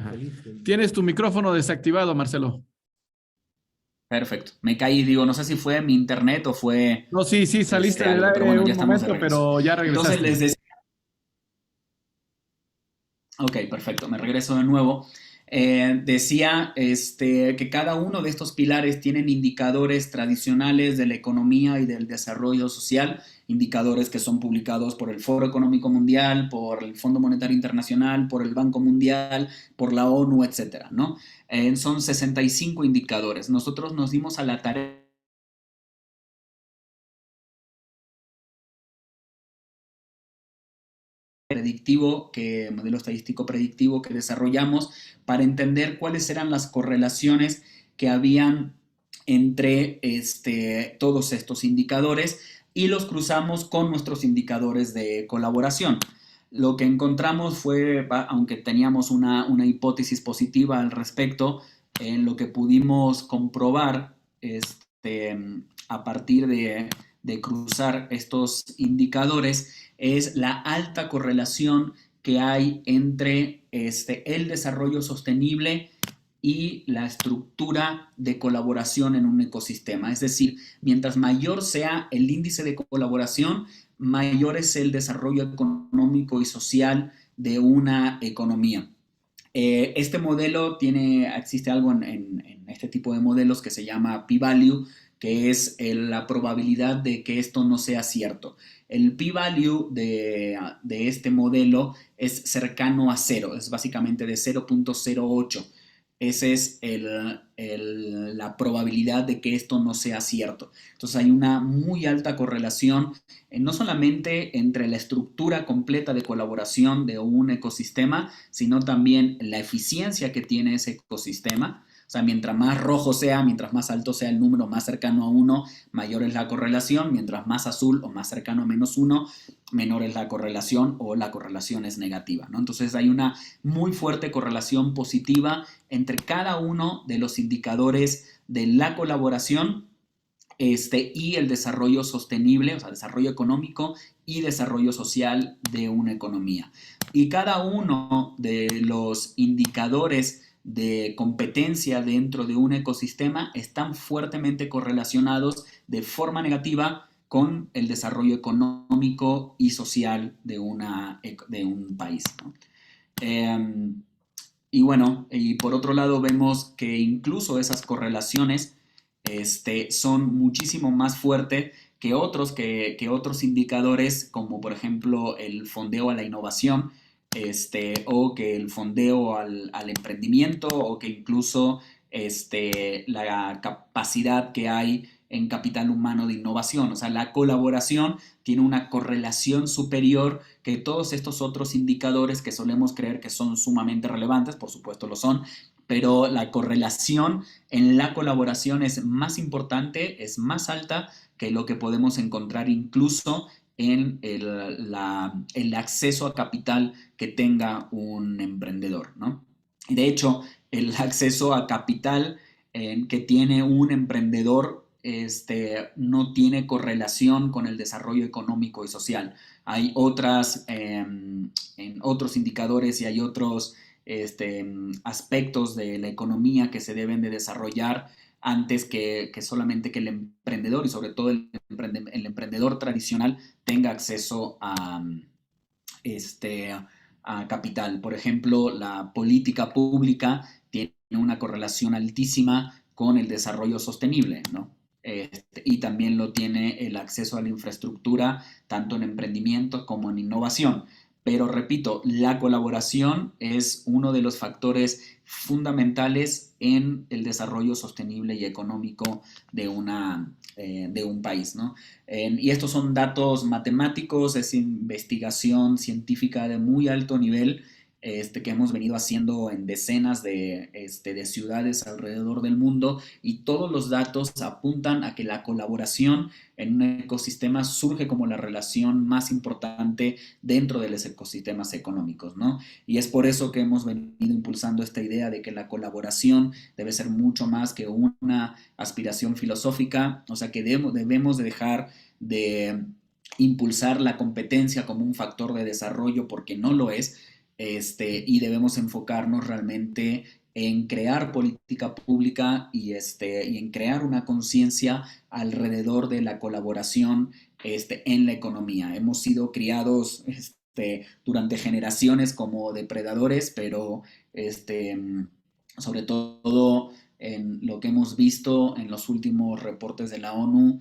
Ajá. Tienes tu micrófono desactivado, Marcelo. Perfecto. Me caí, digo, no sé si fue mi internet o fue No, sí, saliste del algo, pero aire bueno, ya un estamos de momento, regreso. pero ya Entonces regresaste. les decía, ok, perfecto, me regreso de nuevo. Decía que cada uno de estos pilares tienen indicadores tradicionales de la economía y del desarrollo social, indicadores que son publicados por el Foro Económico Mundial, por el Fondo Monetario Internacional, por el Banco Mundial, por la ONU, etcétera, ¿no? Son 65 indicadores. Nosotros nos dimos a la tarea modelo estadístico predictivo que desarrollamos para entender cuáles eran las correlaciones que habían entre todos estos indicadores y los cruzamos con nuestros indicadores de colaboración. Lo que encontramos fue, aunque teníamos una hipótesis positiva al respecto, en lo que pudimos comprobar a partir de cruzar estos indicadores es la alta correlación que hay entre el desarrollo sostenible y la estructura de colaboración en un ecosistema. Es decir, mientras mayor sea el índice de colaboración, mayor es el desarrollo económico y social de una economía. Este modelo existe algo en este tipo de modelos que se llama p-value, que es la probabilidad de que esto no sea cierto. El p-value de este modelo es cercano a cero, es básicamente de 0.08. Esa es la probabilidad de que esto no sea cierto. Entonces hay una muy alta correlación, no solamente entre la estructura completa de colaboración de un ecosistema, sino también la eficiencia que tiene ese ecosistema. O sea, mientras más rojo sea, mientras más alto sea el número más cercano a 1, mayor es la correlación. Mientras más azul o más cercano a -1, menor es la correlación o la correlación es negativa, ¿no? Entonces hay una muy fuerte correlación positiva entre cada uno de los indicadores de la colaboración y el desarrollo sostenible, o sea, desarrollo económico y desarrollo social de una economía. Y cada uno de los indicadores de competencia dentro de un ecosistema están fuertemente correlacionados de forma negativa con el desarrollo económico y social de un país, ¿no? Y bueno, y por otro lado vemos que incluso esas correlaciones son muchísimo más fuertes que otros indicadores, como por ejemplo el fondeo a la innovación, o que el fondeo al emprendimiento, o que incluso la capacidad que hay en capital humano de innovación. O sea, la colaboración tiene una correlación superior que todos estos otros indicadores que solemos creer que son sumamente relevantes, por supuesto lo son, pero la correlación en la colaboración es más importante, es más alta que lo que podemos encontrar incluso en el acceso a capital que tenga un emprendedor, ¿no? De hecho, el acceso a capital que tiene un emprendedor no tiene correlación con el desarrollo económico y social. Hay otros indicadores y hay otros aspectos de la economía que se deben de desarrollar antes que solamente que el emprendedor y sobre todo el emprendedor tradicional tenga acceso a capital. Por ejemplo, la política pública tiene una correlación altísima con el desarrollo sostenible, ¿no? Y también lo tiene el acceso a la infraestructura, tanto en emprendimiento como en innovación. Pero repito, la colaboración es uno de los factores fundamentales en el desarrollo sostenible y económico de un país, ¿no? Y estos son datos matemáticos, es investigación científica de muy alto nivel que hemos venido haciendo en decenas de ciudades alrededor del mundo, y todos los datos apuntan a que la colaboración en un ecosistema surge como la relación más importante dentro de los ecosistemas económicos, ¿no? Y es por eso que hemos venido impulsando esta idea de que la colaboración debe ser mucho más que una aspiración filosófica, o sea que debemos de dejar de impulsar la competencia como un factor de desarrollo, porque no lo es, y debemos enfocarnos realmente en crear política pública y en crear una conciencia alrededor de la colaboración en la economía. Hemos sido criados durante generaciones como depredadores, pero este, sobre todo en lo que hemos visto en los últimos reportes de la ONU,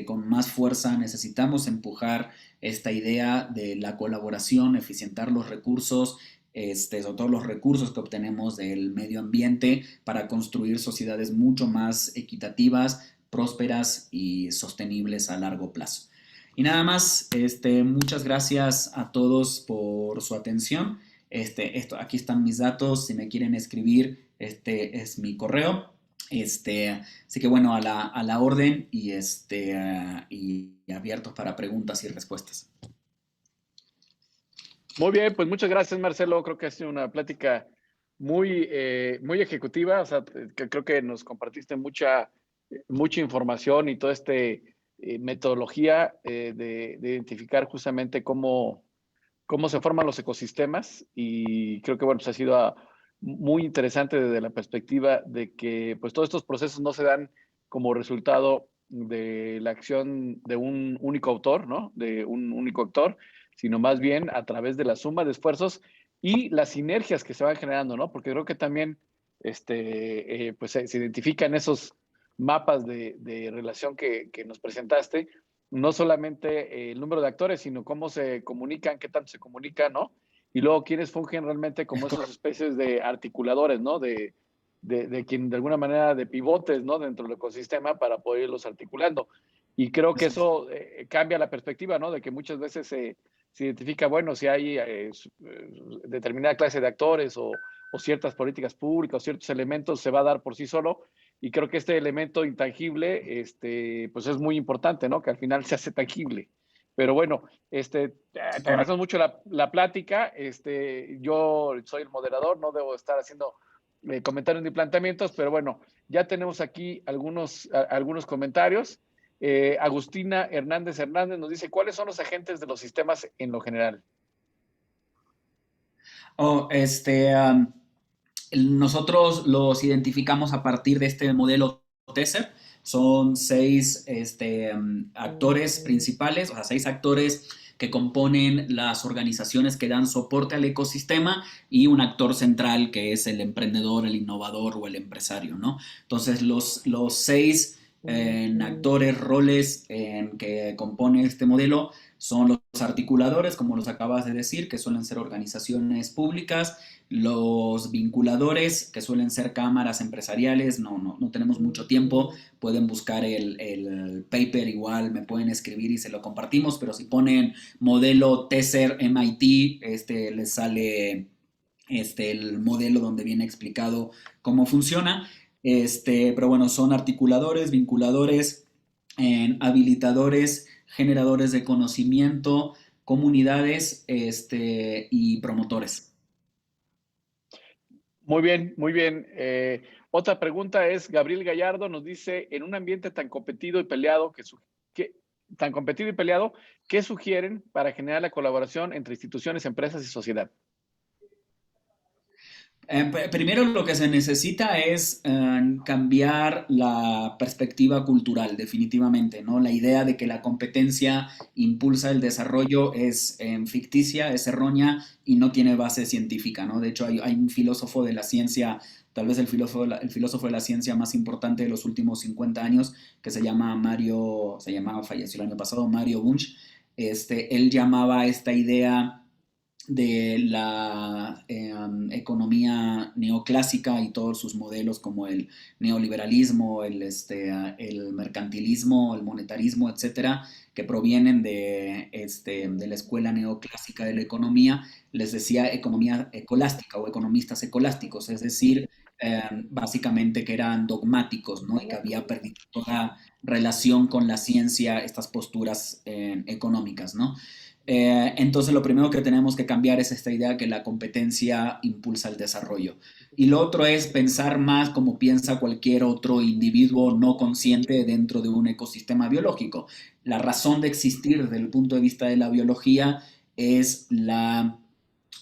con más fuerza necesitamos empujar esta idea de la colaboración, eficientar los recursos, sobre todo los recursos que obtenemos del medio ambiente para construir sociedades mucho más equitativas, prósperas y sostenibles a largo plazo. Y nada más, muchas gracias a todos por su atención. Aquí están mis datos, si me quieren escribir, es mi correo. Así que bueno, a la orden y abiertos para preguntas y respuestas. Muy bien, pues muchas gracias, Marcelo. Creo que ha sido una plática muy ejecutiva. O sea, que creo que nos compartiste mucha información y toda metodología de identificar justamente cómo se forman los ecosistemas. Y creo que, bueno, pues ha sido muy interesante desde la perspectiva de que pues todos estos procesos no se dan como resultado de la acción de un único autor, ¿no? De un único actor, sino más bien a través de la suma de esfuerzos y las sinergias que se van generando, ¿no? Porque creo que también pues se identifican esos mapas de relación que nos presentaste, no solamente el número de actores, sino cómo se comunican, qué tanto se comunican, ¿no? Y luego quiénes fungen realmente como esas especies de articuladores, ¿no? De quien de alguna manera de pivotes, ¿no? Dentro del ecosistema para poder irlos articulando. Y creo que eso cambia la perspectiva, ¿no? De que muchas veces se identifica, bueno, si hay determinada clase de actores o ciertas políticas públicas o ciertos elementos se va a dar por sí solo, y creo que este elemento intangible, pues es muy importante, ¿no? Que al final se hace tangible. Pero bueno, te agradecemos mucho la plática. Yo soy el moderador, no debo estar haciendo comentarios ni planteamientos, pero bueno, ya tenemos aquí algunos comentarios. Agustina Hernández nos dice, ¿cuáles son los agentes de los sistemas en lo general? Oh, nosotros los identificamos a partir de este modelo TESER. Son seis actores principales, o sea, seis actores que componen las organizaciones que dan soporte al ecosistema y un actor central que es el emprendedor, el innovador o el empresario, ¿no? Entonces, los seis actores, roles que componen este modelo son los articuladores, como los acabas de decir, que suelen ser organizaciones públicas, los vinculadores, que suelen ser cámaras empresariales. No tenemos mucho tiempo, pueden buscar el paper, igual me pueden escribir y se lo compartimos, pero si ponen modelo TESER MIT, les sale el modelo donde viene explicado cómo funciona. Pero bueno, son articuladores, vinculadores, habilitadores, generadores de conocimiento, comunidades y promotores. Muy bien, muy bien. Otra pregunta es, Gabriel Gallardo nos dice, en un ambiente tan competido y peleado, ¿qué sugieren para generar la colaboración entre instituciones, empresas y sociedad? Primero lo que se necesita es cambiar la perspectiva cultural, definitivamente, ¿no? La idea de que la competencia impulsa el desarrollo es ficticia, es errónea y no tiene base científica, ¿no? De hecho, hay un filósofo de la ciencia, tal vez el filósofo de la ciencia más importante de los últimos 50 años, que falleció el año pasado, Mario Bunch. Él llamaba esta idea de la economía neoclásica y todos sus modelos como el neoliberalismo, el mercantilismo, el monetarismo, etcétera, que provienen de la escuela neoclásica de la economía, les decía economía ecolástica o economistas ecolásticos, es decir, básicamente que eran dogmáticos, ¿no? Y que había perdido toda relación con la ciencia, estas posturas económicas, ¿no? Entonces lo primero que tenemos que cambiar es esta idea que la competencia impulsa el desarrollo. Y lo otro es pensar más como piensa cualquier otro individuo no consciente dentro de un ecosistema biológico. La razón de existir desde el punto de vista de la biología es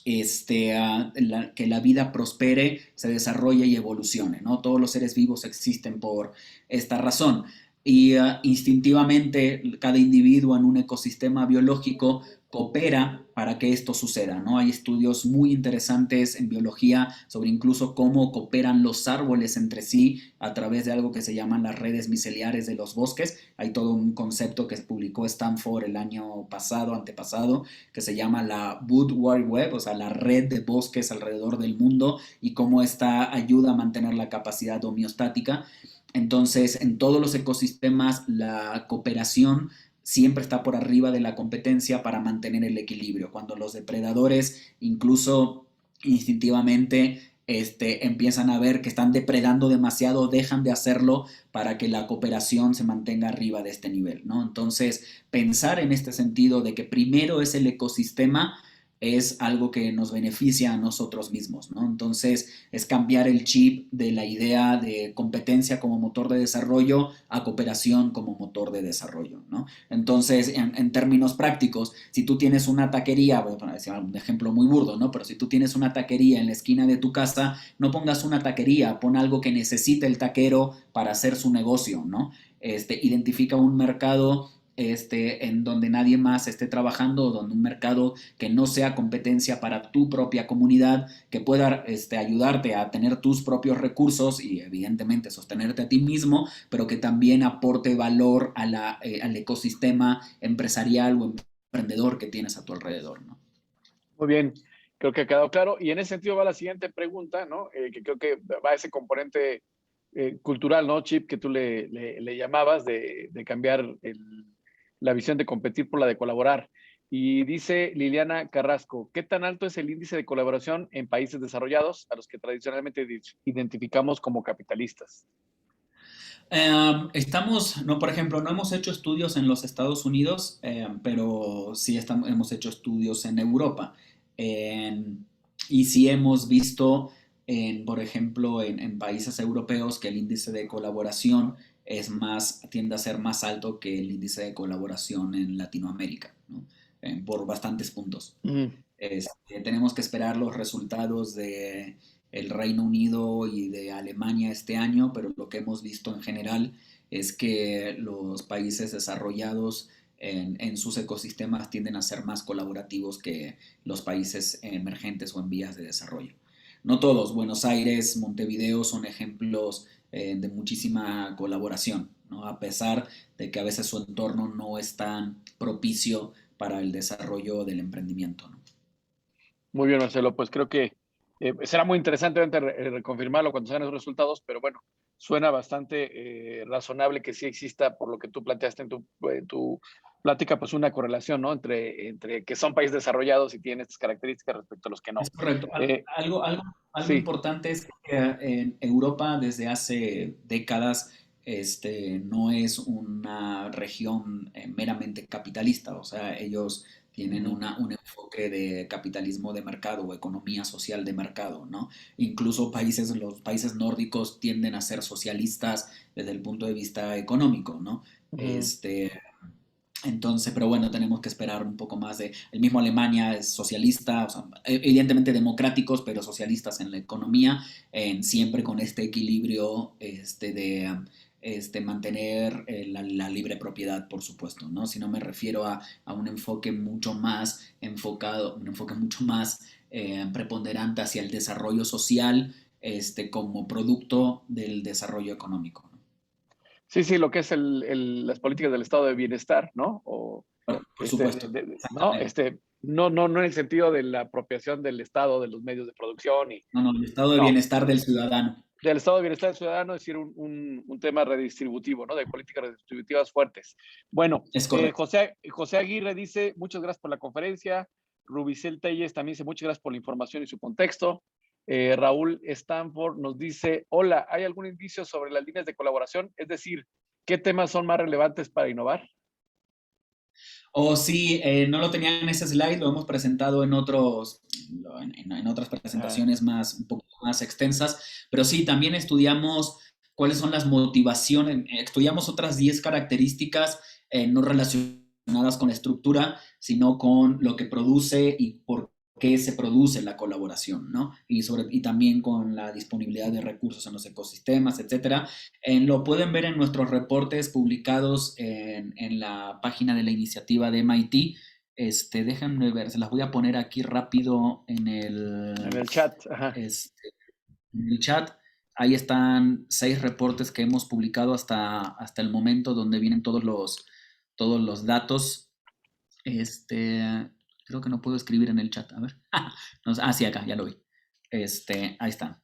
que la vida prospere, se desarrolle y evolucione, ¿no? Todos los seres vivos existen por esta razón. Y instintivamente cada individuo en un ecosistema biológico coopera para que esto suceda, ¿no? Hay estudios muy interesantes en biología sobre incluso cómo cooperan los árboles entre sí a través de algo que se llaman las redes miceliares de los bosques. Hay todo un concepto que se publicó Stanford el año pasado, antepasado, que se llama la Wood Wide Web, o sea, la red de bosques alrededor del mundo y cómo esta ayuda a mantener la capacidad homeostática. Entonces, en todos los ecosistemas, la cooperación siempre está por arriba de la competencia para mantener el equilibrio. Cuando los depredadores, incluso instintivamente, empiezan a ver que están depredando demasiado, dejan de hacerlo para que la cooperación se mantenga arriba de este nivel, ¿no? Entonces, pensar en este sentido de que primero es el ecosistema es algo que nos beneficia a nosotros mismos, ¿no? Entonces, es cambiar el chip de la idea de competencia como motor de desarrollo a cooperación como motor de desarrollo, ¿no? Entonces, en términos prácticos, si tú tienes una taquería, voy a poner un ejemplo muy burdo, ¿no? Pero si tú tienes una taquería en la esquina de tu casa, no pongas una taquería, pon algo que necesite el taquero para hacer su negocio, ¿no? Identifica un mercado en donde nadie más esté trabajando, donde un mercado que no sea competencia para tu propia comunidad, que pueda ayudarte a tener tus propios recursos y evidentemente sostenerte a ti mismo, pero que también aporte valor al ecosistema empresarial o emprendedor que tienes a tu alrededor, ¿no? Muy bien, creo que ha quedado claro. Y en ese sentido va la siguiente pregunta, ¿no? Que creo que va a ese componente cultural, ¿no? Chip, que tú le llamabas de cambiar la visión de competir por la de colaborar. Y dice Liliana Carrasco, ¿qué tan alto es el índice de colaboración en países desarrollados a los que tradicionalmente identificamos como capitalistas? No, por ejemplo, no hemos hecho estudios en los Estados Unidos, pero sí hemos hecho estudios en Europa. En- y sí hemos visto, por ejemplo, en países europeos que el índice de colaboración tiende a ser más alto que el índice de colaboración en Latinoamérica, ¿no? Por bastantes puntos. Mm. Tenemos que esperar los resultados de el Reino Unido y de Alemania este año, pero lo que hemos visto en general es que los países desarrollados en sus ecosistemas tienden a ser más colaborativos que los países emergentes o en vías de desarrollo. No todos, Buenos Aires, Montevideo son ejemplos de muchísima colaboración, ¿no? A pesar de que a veces su entorno no es tan propicio para el desarrollo del emprendimiento, ¿no? Muy bien, Marcelo, pues creo que será muy interesante reconfirmarlo cuando sean los resultados, pero bueno, suena bastante razonable que sí exista, por lo que tú planteaste en tu plática, pues una correlación, ¿no? Entre que son países desarrollados y tienen estas características respecto a los que no. Es correcto. Eh, Algo sí, importante es que en Europa desde hace décadas no es una región meramente capitalista, o sea, ellos tienen ujú, un enfoque de capitalismo de mercado o economía social de mercado, ¿no? Incluso los países nórdicos tienden a ser socialistas desde el punto de vista económico, ¿no? ujú. Este, entonces, pero bueno, tenemos que esperar un poco más de... El mismo Alemania es socialista, o sea, evidentemente democráticos, pero socialistas en la economía, siempre con este equilibrio de mantener la libre propiedad, por supuesto, ¿no? Si no me refiero a un enfoque mucho más enfocado, un enfoque mucho más preponderante hacia el desarrollo social, como producto del desarrollo económico, ¿no? Sí, sí, lo que es las políticas del estado de bienestar, ¿no? O Por supuesto, ¿no? exactamente. No en el sentido de la apropiación del Estado de los medios de producción y No, no, el estado de no, bienestar del ciudadano. del estado de bienestar ciudadano, es decir, un tema redistributivo, ¿no? De políticas redistributivas fuertes. Bueno, Es correcto. José Aguirre dice, muchas gracias por la conferencia. Rubicel Telles también dice, muchas gracias por la información y su contexto. Raúl Stanford nos dice, hola, ¿hay algún indicio sobre las líneas de colaboración? Es decir, ¿qué temas son más relevantes para innovar? O sí, no lo tenía en ese slide, lo hemos presentado en otras Ah, presentaciones un poco más extensas, pero sí, también estudiamos cuáles son las motivaciones, estudiamos otras 10 características no relacionadas con la estructura, sino con lo que produce y por qué se produce la colaboración, ¿no? Y también con la disponibilidad de recursos en los ecosistemas, etcétera. Lo pueden ver en nuestros reportes publicados en la página de la iniciativa de MIT. Déjenme ver, se las voy a poner aquí rápido En el chat, ajá. este, en el chat. Ahí están 6 reportes que hemos publicado hasta el momento donde vienen todos los datos. Creo que no puedo escribir en el chat. A ver. No, sí, acá, ya lo vi. Ahí están.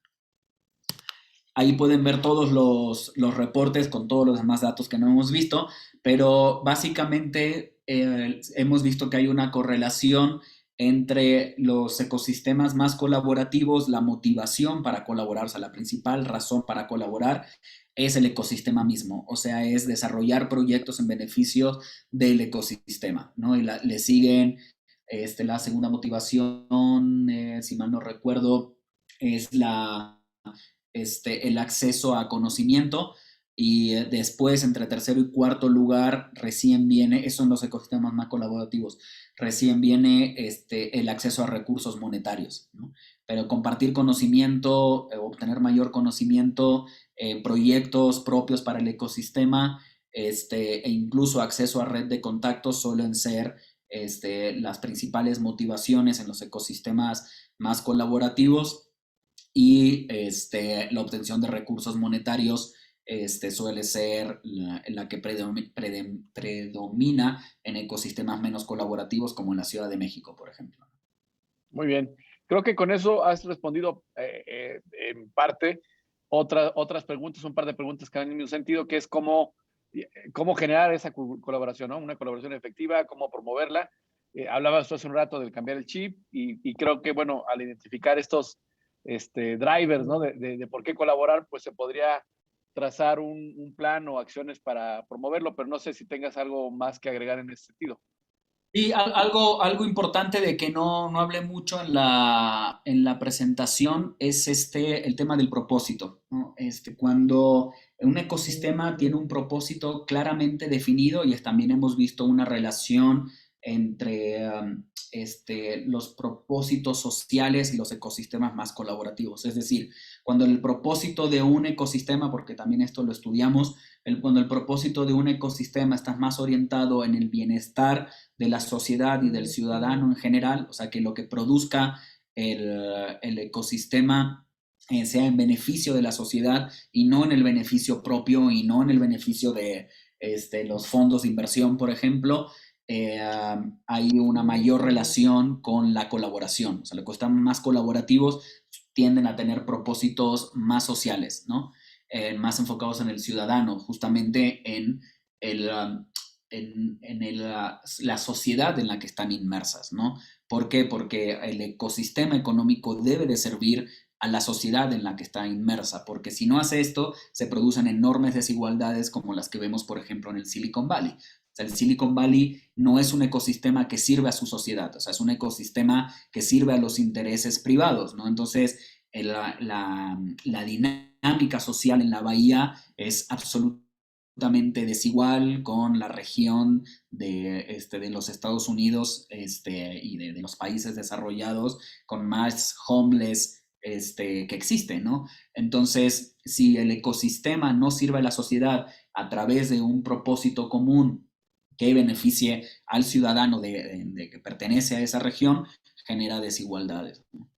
Ahí pueden ver todos los reportes con todos los demás datos que no hemos visto, pero básicamente hemos visto que hay una correlación entre los ecosistemas más colaborativos, la motivación para colaborar, o sea, la principal razón para colaborar es el ecosistema mismo, o sea, es desarrollar proyectos en beneficio del ecosistema, ¿no? Y le siguen la segunda motivación, si mal no recuerdo, es el acceso a conocimiento y después entre tercero y cuarto lugar recién viene, esos son los ecosistemas más colaborativos, recién viene el acceso a recursos monetarios, ¿no? Pero compartir conocimiento, obtener mayor conocimiento, proyectos propios para el ecosistema, e incluso acceso a red de contactos suelen ser las principales motivaciones en los ecosistemas más colaborativos y la obtención de recursos monetarios suele ser la que predomina en ecosistemas menos colaborativos como en la Ciudad de México, por ejemplo. Muy bien. Creo que con eso has respondido en parte otras preguntas, un par de preguntas que han en mi sentido, que es cómo generar esa colaboración, ¿no? Una colaboración efectiva, cómo promoverla. Hablabas tú hace un rato del cambiar el chip y creo que, bueno, al identificar estos drivers, ¿no? De por qué colaborar, pues se podría trazar un plan o acciones para promoverlo, pero no sé si tengas algo más que agregar en ese sentido. Y algo importante de que no hablé mucho en la presentación es el tema del propósito, ¿no? Cuando un ecosistema tiene un propósito claramente definido y también hemos visto una relación entre los propósitos sociales y los ecosistemas más colaborativos. Es decir, cuando el propósito de un ecosistema, porque también esto lo estudiamos, cuando el propósito de un ecosistema está más orientado en el bienestar de la sociedad y del ciudadano en general, o sea, que lo que produzca el ecosistema sea en beneficio de la sociedad y no en el beneficio propio y no en el beneficio de los fondos de inversión, por ejemplo, hay una mayor relación con la colaboración. O sea, los que están más colaborativos tienden a tener propósitos más sociales, ¿no? Más enfocados en el ciudadano, justamente en el, la sociedad en la que están inmersas, ¿no? ¿Por qué? Porque el ecosistema económico debe de servir a la sociedad en la que está inmersa, porque si no hace esto, se producen enormes desigualdades como las que vemos, por ejemplo, en el Silicon Valley. O sea, el Silicon Valley no es un ecosistema que sirve a su sociedad, o sea, es un ecosistema que sirve a los intereses privados, ¿no? Entonces, la dinámica social en la bahía es absolutamente desigual con la región de los Estados Unidos y de los países desarrollados con más homeless que existen, ¿no? Entonces, si el ecosistema no sirve a la sociedad a través de un propósito común que beneficie al ciudadano de que pertenece a esa región, genera desigualdades, ¿no?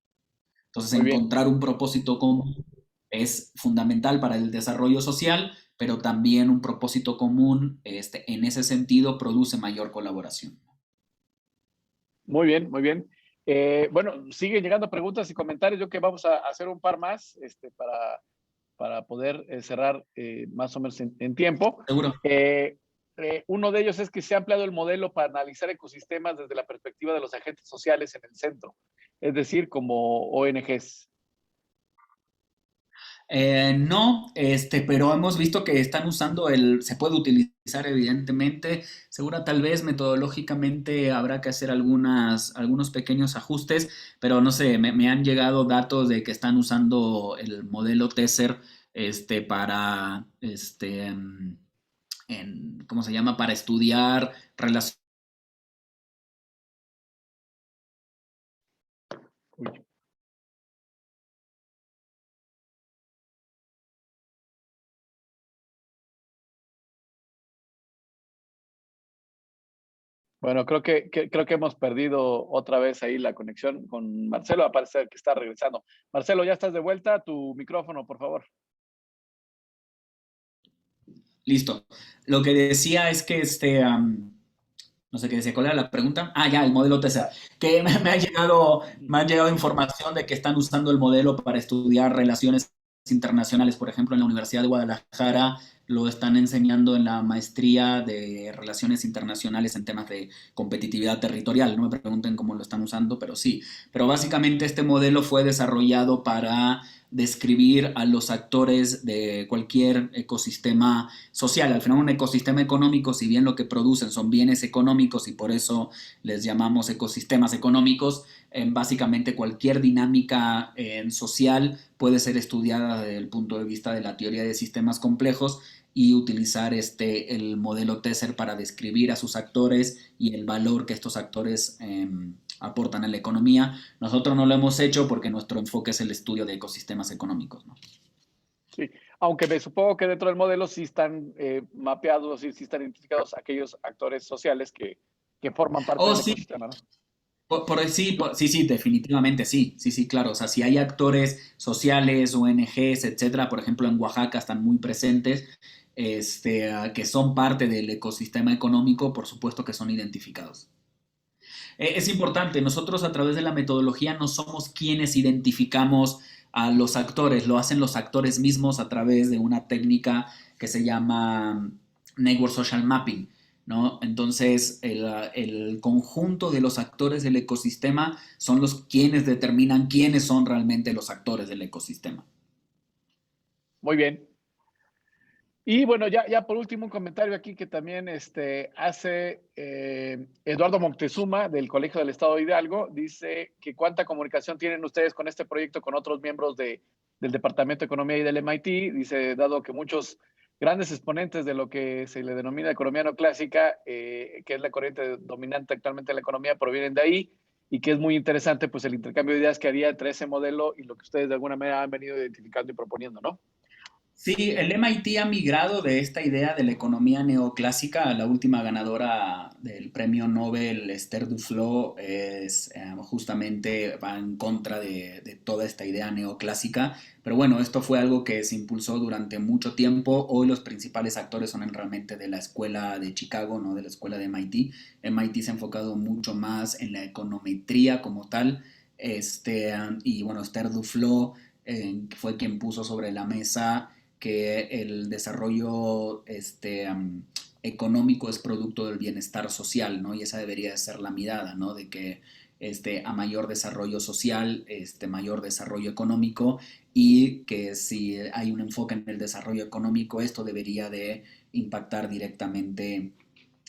Entonces, Muy bien. encontrar un propósito común es fundamental para el desarrollo social, pero también un propósito común en ese sentido produce mayor colaboración. Muy bien, muy bien. Bueno, siguen llegando preguntas y comentarios. Yo que vamos a hacer un par más para poder cerrar más o menos en tiempo. Seguro. Uno de ellos es que se ha ampliado el modelo para analizar ecosistemas desde la perspectiva de los agentes sociales en el centro, es decir, como ONGs. No, pero hemos visto que están usando se puede utilizar evidentemente, segura tal vez metodológicamente habrá que hacer algunos pequeños ajustes, pero no sé, me han llegado datos de que están usando el modelo Tesser, para, ¿cómo se llama? Para estudiar relaciones Uy. Bueno, creo que hemos perdido otra vez ahí la conexión con Marcelo. Parece que está regresando. Marcelo, ya estás de vuelta. Tu micrófono, por favor. Listo. Lo que decía es que no sé qué decía, ¿cuál era la pregunta? Ah, ya, el modelo TESER. Que me ha llegado información de que están usando el modelo para estudiar relaciones internacionales. Por ejemplo, en la Universidad de Guadalajara lo están enseñando en la maestría de relaciones internacionales en temas de competitividad territorial. No me pregunten cómo lo están usando, pero sí. Pero básicamente este modelo fue desarrollado para describir a los actores de cualquier ecosistema social. Al final un ecosistema económico, si bien lo que producen son bienes económicos y por eso les llamamos ecosistemas económicos, básicamente cualquier dinámica social puede ser estudiada desde el punto de vista de la teoría de sistemas complejos y utilizar el modelo TESER para describir a sus actores y el valor que estos actores aportan a la economía. Nosotros no lo hemos hecho porque nuestro enfoque es el estudio de ecosistemas económicos, ¿no? Sí, aunque me supongo que dentro del modelo sí están mapeados, sí están identificados aquellos actores sociales que forman parte Oh, del sí, ecosistema, ¿no? sí, sí, definitivamente sí, sí, sí, claro. O sea, si hay actores sociales, ONGs, etcétera, por ejemplo, en Oaxaca están muy presentes, que son parte del ecosistema económico, por supuesto que son identificados. Es importante, nosotros a través de la metodología no somos quienes identificamos a los actores, lo hacen los actores mismos a través de una técnica que se llama Network Social Mapping, ¿no? Entonces, el conjunto de los actores del ecosistema son los quienes determinan quiénes son realmente los actores del ecosistema. Muy bien. Y bueno, ya por último un comentario aquí que también hace Eduardo Moctezuma del Colegio del Estado de Hidalgo. Dice que cuánta comunicación tienen ustedes con este proyecto con otros miembros del Departamento de Economía y del MIT. Dice, dado que muchos grandes exponentes de lo que se le denomina economía no clásica, que es la corriente dominante actualmente en la economía, provienen de ahí y que es muy interesante pues el intercambio de ideas que haría entre ese modelo y lo que ustedes de alguna manera han venido identificando y proponiendo, ¿no? Sí, el MIT ha migrado de esta idea de la economía neoclásica. La última ganadora del premio Nobel, Esther Duflo, justamente va en contra de toda esta idea neoclásica. Pero bueno, esto fue algo que se impulsó durante mucho tiempo. Hoy los principales actores son realmente de la escuela de Chicago, no de la escuela de MIT. MIT se ha enfocado mucho más en la econometría como tal. Y bueno, Esther Duflo fue quien puso sobre la mesa que el desarrollo económico es producto del bienestar social, ¿no? Y esa debería de ser la mirada, ¿no? De que a mayor desarrollo social, mayor desarrollo económico y que si hay un enfoque en el desarrollo económico, esto debería de impactar directamente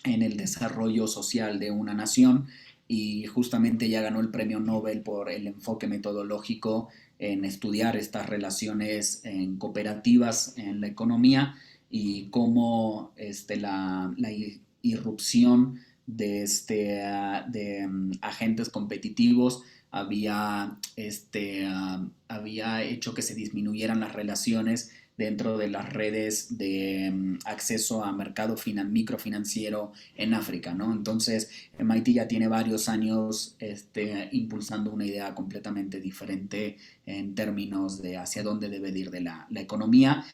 en el desarrollo social de una nación y justamente ya ganó el premio Nobel por el enfoque metodológico en estudiar estas relaciones en cooperativas en la economía y cómo la irrupción de agentes competitivos había hecho que se disminuyeran las relaciones dentro de las redes de acceso a mercado microfinanciero en África, ¿no? Entonces, MIT ya tiene varios años impulsando una idea completamente diferente en términos de hacia dónde debe ir de la economía.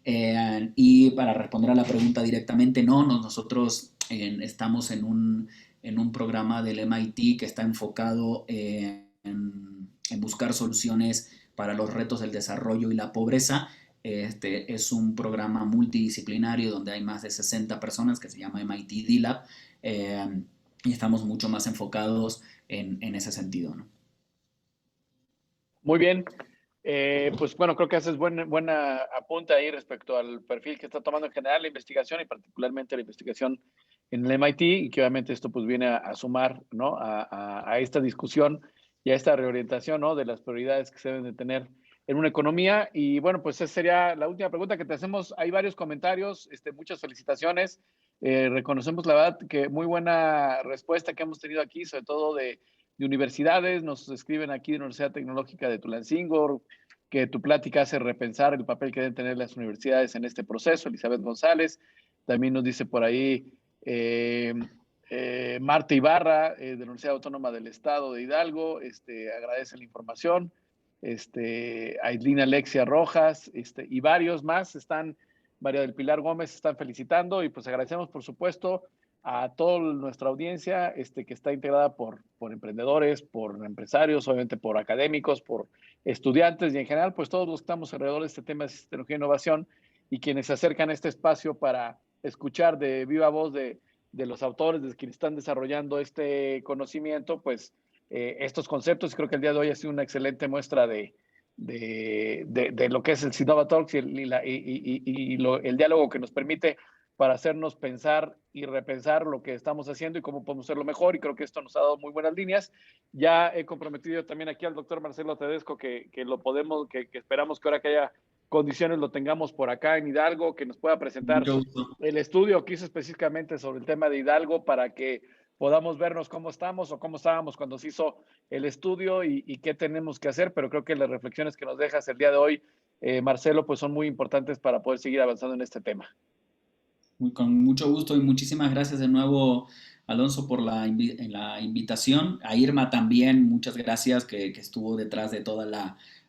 Y para responder a la pregunta directamente, nosotros estamos en un programa del MIT que está enfocado en buscar soluciones para los retos del desarrollo y la pobreza. Es un programa multidisciplinario donde hay más de 60 personas que se llama MIT D-Lab y estamos mucho más enfocados en ese sentido, ¿no? Muy bien. Pues bueno, creo que haces buena apunte ahí respecto al perfil que está tomando en general la investigación y particularmente la investigación en el MIT y que obviamente esto pues viene a sumar, ¿no? A esta discusión y a esta reorientación, ¿no? De las prioridades que se deben de tener en una economía. Y bueno, pues esa sería la última pregunta que te hacemos. Hay varios comentarios, muchas reconocemos la verdad que muy buena respuesta que hemos tenido aquí, sobre todo de de universidades. Nos escriben aquí de la Universidad Tecnológica de Tulancingo, que tu plática hace repensar el papel que deben tener las universidades en este proceso. Elizabeth González también nos dice por ahí Marta Ibarra, de la Universidad Autónoma del Estado de Hidalgo, agradece la información. Aislina Alexia Rojas, y varios más están, María del Pilar Gómez, están felicitando, y pues agradecemos, por supuesto, a toda nuestra audiencia que está integrada por emprendedores, por empresarios, obviamente por académicos, por estudiantes y en general, pues todos los que estamos alrededor de este tema de tecnología e innovación y quienes se acercan a este espacio para escuchar de viva voz de los autores, de quienes están desarrollando este conocimiento, pues estos conceptos. Creo que el día de hoy ha sido una excelente muestra de lo que es el Sinova Talks y el diálogo que nos permite para hacernos pensar y repensar lo que estamos haciendo y cómo podemos hacerlo mejor, y creo que esto nos ha dado muy buenas líneas. Ya he comprometido también aquí al doctor Marcelo Tedesco que esperamos que ahora que haya condiciones lo tengamos por acá en Hidalgo, que nos pueda presentar el estudio que hizo específicamente sobre el tema de Hidalgo para que podamos vernos cómo estamos o cómo estábamos cuando se hizo el estudio y qué tenemos que hacer, pero creo que las reflexiones que nos dejas el día de hoy, Marcelo, pues son muy importantes para poder seguir avanzando en este tema. Con mucho gusto y muchísimas gracias de nuevo, Alonso, por la invitación. A Irma también, muchas gracias que estuvo detrás de toda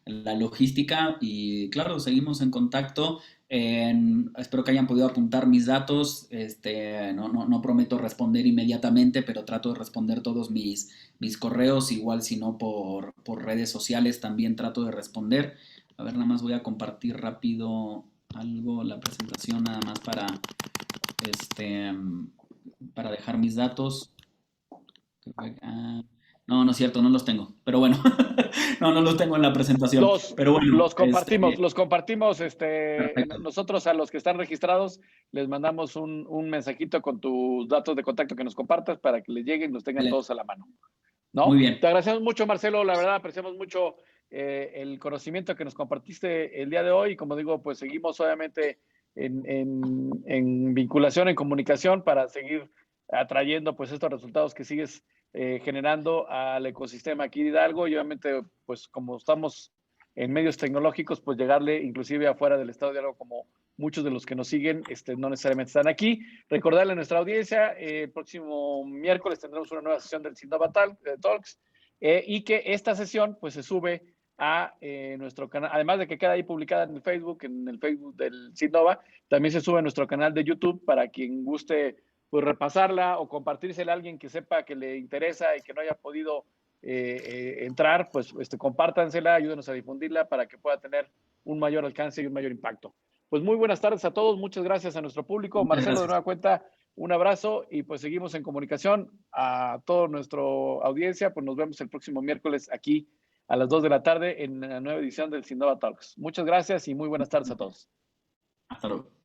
la logística. Y claro, seguimos en contacto. Espero que hayan podido apuntar mis datos. No prometo responder inmediatamente, pero trato de responder todos mis correos. Igual si no por redes sociales también trato de responder. A ver, nada más voy a compartir rápido algo, la presentación nada más para dejar mis datos. No, no es cierto, no los tengo. Pero bueno, no los tengo en la presentación. Pero bueno, los compartimos. Perfecto. Nosotros a los que están registrados les mandamos un mensajito con tus datos de contacto que nos compartas para que les lleguen y los tengan todos a la mano. ¿No? Muy bien. Te agradecemos mucho, Marcelo. La verdad, apreciamos mucho el conocimiento que nos compartiste el día de hoy. Y como digo, pues seguimos obviamente en vinculación, en comunicación para seguir atrayendo pues estos resultados que sigues generando al ecosistema aquí de Hidalgo, y obviamente pues como estamos en medios tecnológicos, pues llegarle inclusive afuera del estado de Hidalgo, como muchos de los que nos siguen no necesariamente están aquí. Recordarle a nuestra audiencia, el próximo miércoles tendremos una nueva sesión del Sinova Talks, y que esta sesión pues se sube a nuestro canal, además de que queda ahí publicada en el Facebook del Sinova, también se sube a nuestro canal de YouTube para quien guste pues repasarla o compartírsela a alguien que sepa que le interesa y que no haya podido entrar, pues compártansela, ayúdenos a difundirla para que pueda tener un mayor alcance y un mayor impacto. Pues muy buenas tardes a todos, muchas gracias a nuestro público. Muchas Marcelo, gracias. de nueva cuenta, un abrazo y pues seguimos en comunicación. A toda nuestra audiencia, pues nos vemos el próximo miércoles aquí a las 2 de la tarde en la nueva edición del Sinova Talks. Muchas gracias y muy buenas tardes a todos. Hasta luego.